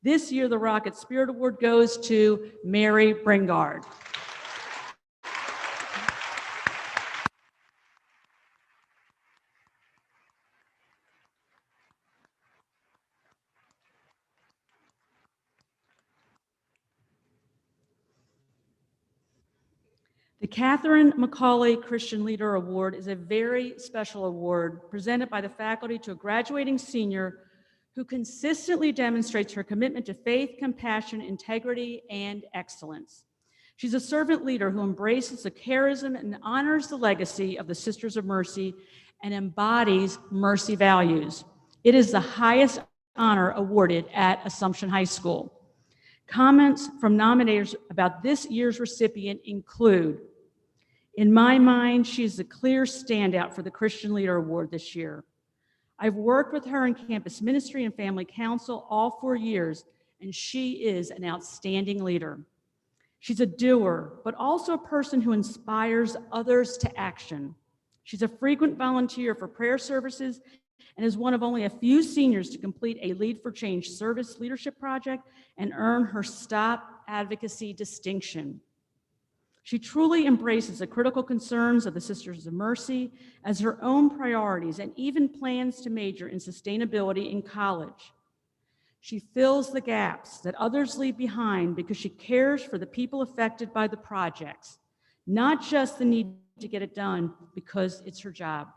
This year, the Rocket Spirit Award goes to Mary Bringard. The Catherine McCauley Christian Leader Award is a very special award presented by the faculty to a graduating senior who consistently demonstrates her commitment to faith, compassion, integrity, and excellence. She's a servant leader who embraces the charism and honors the legacy of the Sisters of Mercy and embodies mercy values. It is the highest honor awarded at Assumption High School. Comments from nominators about this year's recipient include: in my mind, she is the clear standout for the Christian Leader Award this year. I've worked with her in campus ministry and family council all 4 years, and she is an outstanding leader. She's a doer, but also a person who inspires others to action. She's a frequent volunteer for prayer services and is one of only a few seniors to complete a Lead for Change service leadership project and earn her STOP advocacy distinction. She truly embraces the critical concerns of the Sisters of Mercy as her own priorities and even plans to major in sustainability in college. She fills the gaps that others leave behind because she cares for the people affected by the projects, not just the need to get it done because it's her job.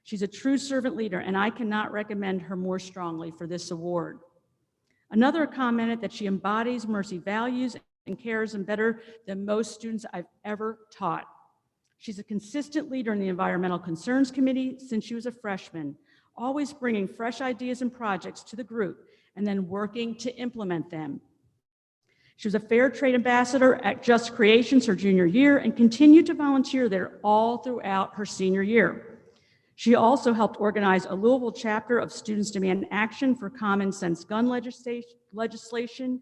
She's a true servant leader, and I cannot recommend her more strongly for this award. Another commented that she embodies Mercy values and cares them better than most students I've ever taught. She's a consistent leader in the Environmental Concerns Committee since she was a freshman, always bringing fresh ideas and projects to the group and then working to implement them. She was a Fair Trade Ambassador at Just Creations her junior year and continued to volunteer there all throughout her senior year. She also helped organize a Louisville chapter of Students Demand Action for Common Sense Gun legislation,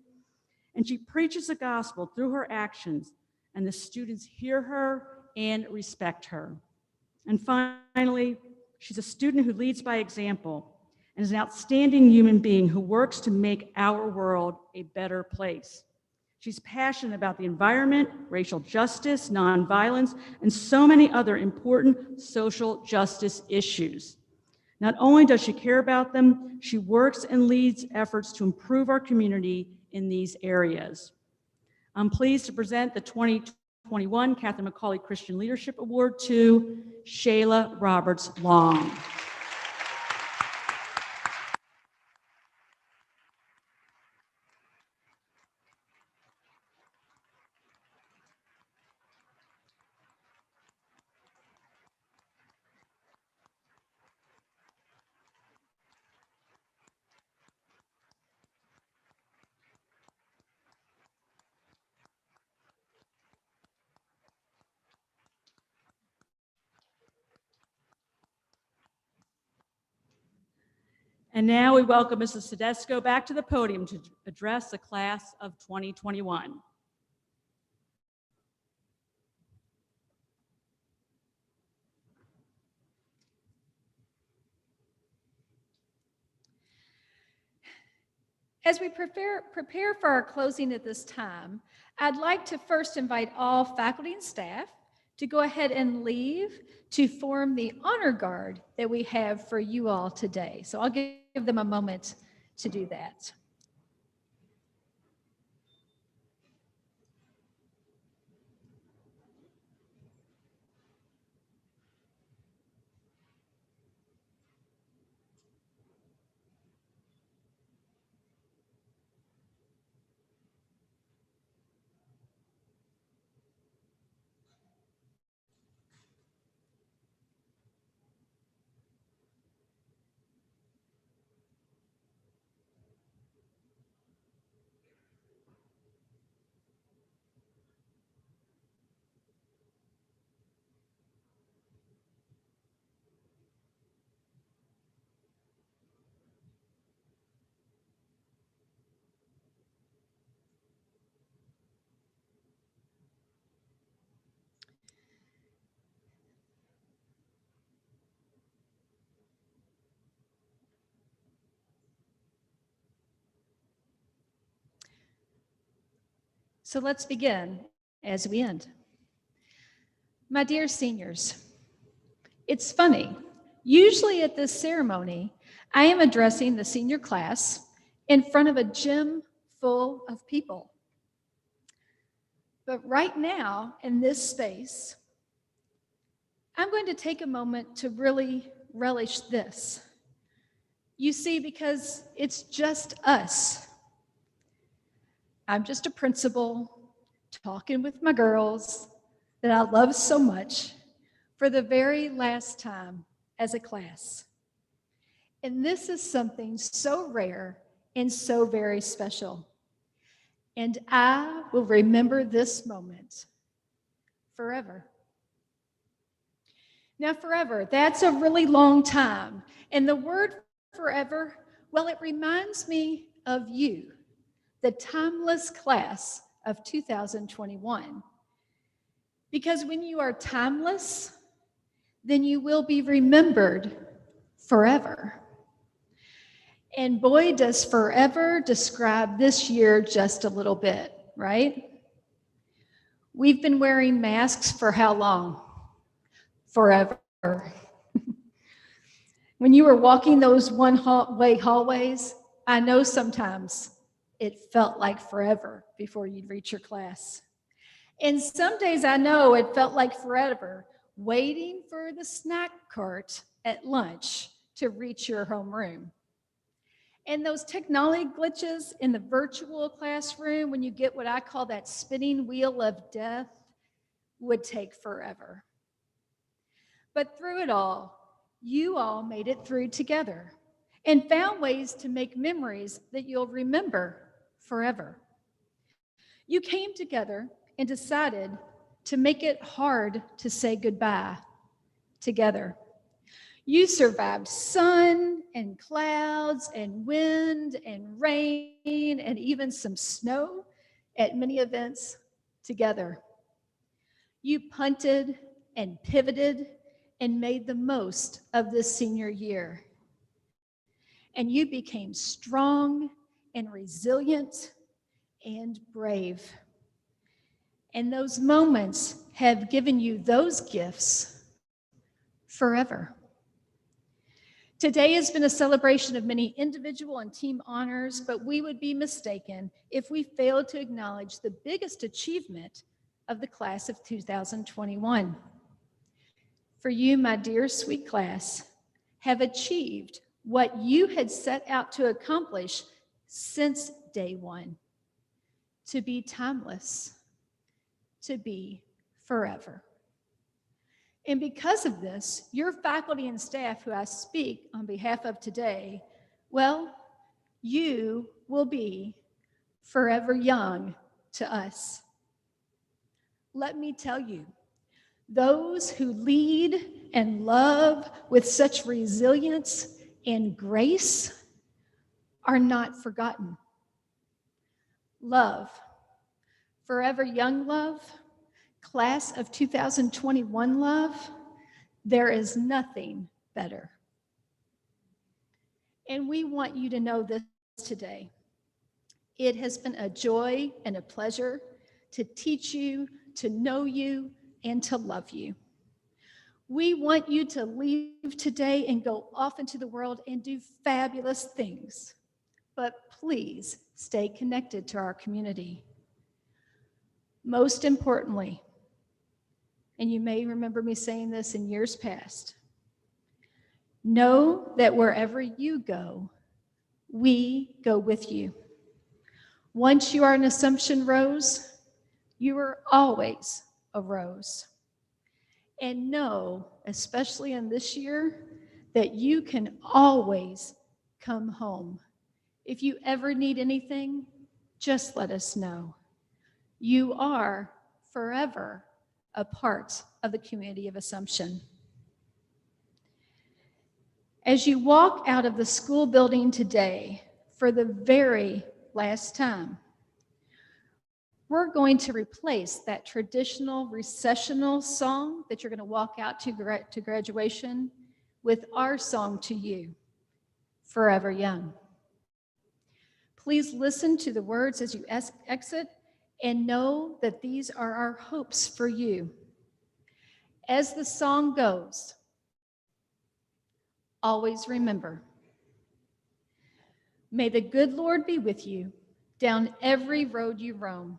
and she preaches the gospel through her actions, and the students hear her and respect her. And finally, she's a student who leads by example and is an outstanding human being who works to make our world a better place. She's passionate about the environment, racial justice, nonviolence, and so many other important social justice issues. Not only does she care about them, she works and leads efforts to improve our community in these areas. I'm pleased to present the 2021 Catherine McCauley Christian Leadership Award to Shayla Roberts Long. And now we welcome Mrs. Tedesco back to the podium to address the class of 2021. As we prepare for our closing at this time, I'd like to first invite all faculty and staff to go ahead and leave to form the honor guard that we have for you all today. So I'll give them a moment to do that. So let's begin as we end. My dear seniors, it's funny. Usually at this ceremony, I am addressing the senior class in front of a gym full of people. But right now, in this space, I'm going to take a moment to really relish this. You see, because it's just us. I'm just a principal talking with my girls that I love so much for the very last time as a class. And this is something so rare and so very special. And I will remember this moment forever. Now, forever, that's a really long time. And the word forever, well, it reminds me of you, the timeless class of 2021. Because when you are timeless, then you will be remembered forever. And boy, does forever describe this year just a little bit, right? We've been wearing masks for how long? Forever. When you were walking those one-way hallways, I know sometimes it felt like forever before you'd reach your class. And some days I know it felt like forever waiting for the snack cart at lunch to reach your homeroom. And those technology glitches in the virtual classroom, when you get what I call that spinning wheel of death, would take forever. But through it all, you all made it through together and found ways to make memories that you'll remember forever. You came together and decided to make it hard to say goodbye together. You survived sun and clouds and wind and rain and even some snow at many events together. You punted and pivoted and made the most of this senior year. And you became strong and resilient and brave. And those moments have given you those gifts forever. Today has been a celebration of many individual and team honors, but we would be mistaken if we failed to acknowledge the biggest achievement of the class of 2021. For you, my dear sweet class, have achieved what you had set out to accomplish since day one: to be timeless, to be forever. And because of this, your faculty and staff who I speak on behalf of today, well, you will be forever young to us. Let me tell you, those who lead and love with such resilience and grace are not forgotten. Love, forever young love, class of 2021 love, there is nothing better. And we want you to know this today. It has been a joy and a pleasure to teach you, to know you, and to love you. We want you to leave today and go off into the world and do fabulous things. But please stay connected to our community. Most importantly, and you may remember me saying this in years past, know that wherever you go, we go with you. Once you are an Assumption Rose, you are always a Rose. And know, especially in this year, that you can always come home. If you ever need anything, just let us know. You are forever a part of the community of Assumption. As you walk out of the school building today for the very last time, we're going to replace that traditional recessional song that you're going to walk out to graduation with our song to you, Forever Young. Please listen to the words as you exit and know that these are our hopes for you. As the song goes, always remember, may the good Lord be with you down every road you roam.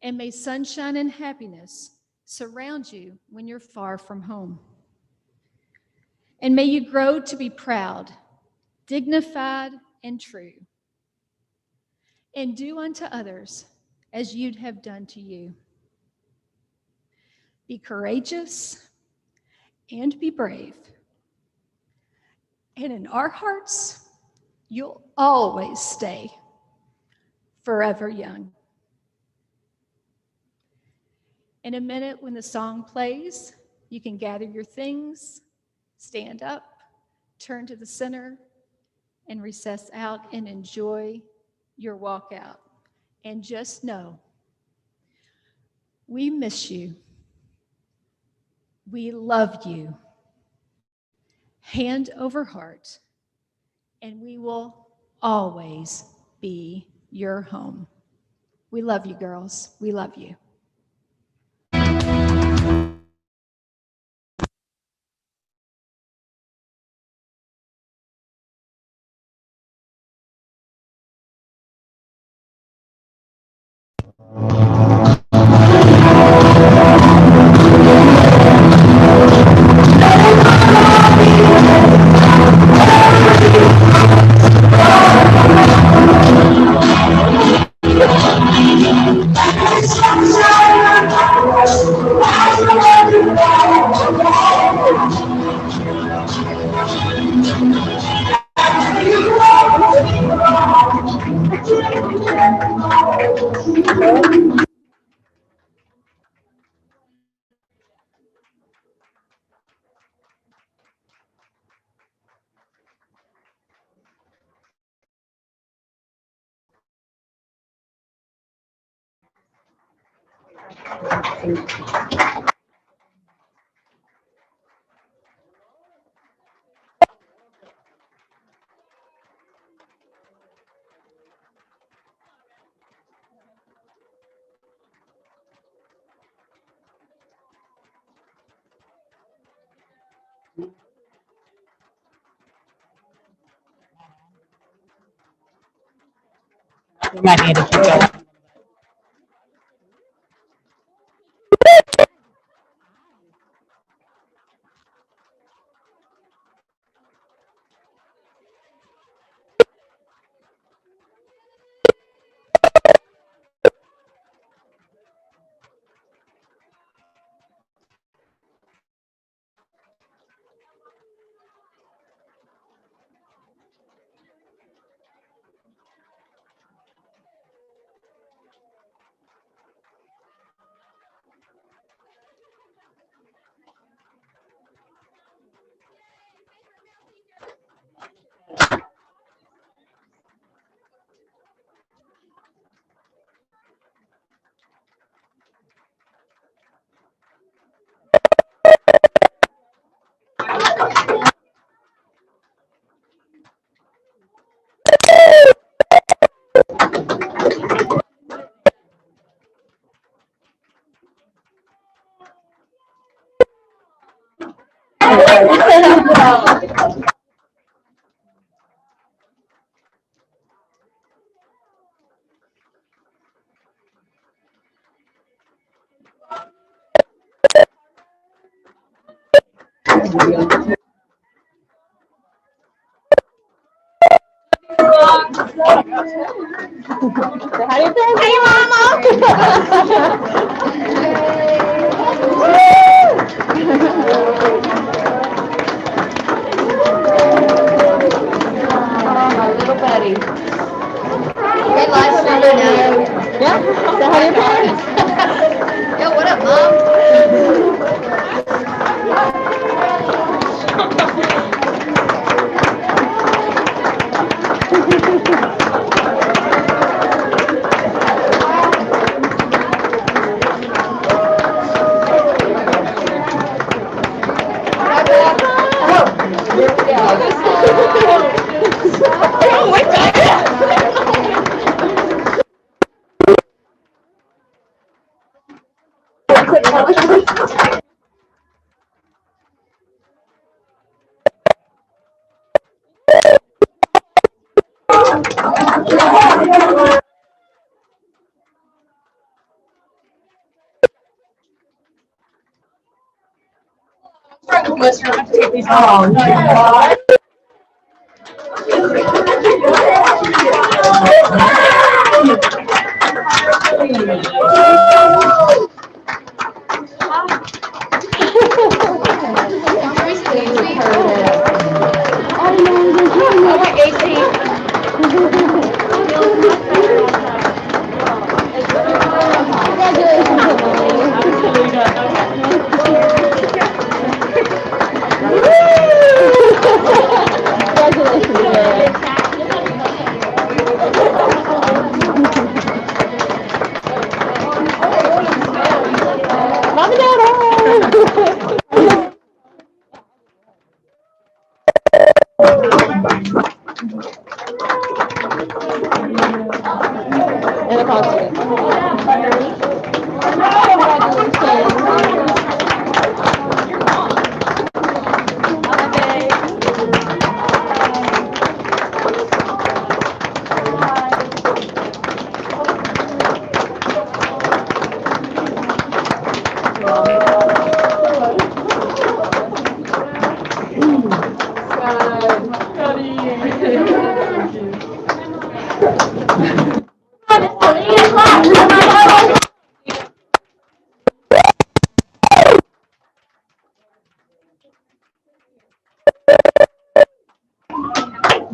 And may sunshine and happiness surround you when you're far from home. And may you grow to be proud, dignified, and true. And do unto others as you'd have done to you. Be courageous and be brave. And in our hearts, you'll always stay forever young. In a minute, when the song plays, you can gather your things, stand up, turn to the center, and recess out and enjoy your walk out. And just know, we miss you. We love you. Hand over heart, and we will always be your home. We love you, girls. We love you. We might need to keep going. Great life number now. Yeah. So how your parents? Yo, what up, Mom?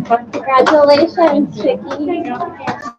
Congratulations, Chicky.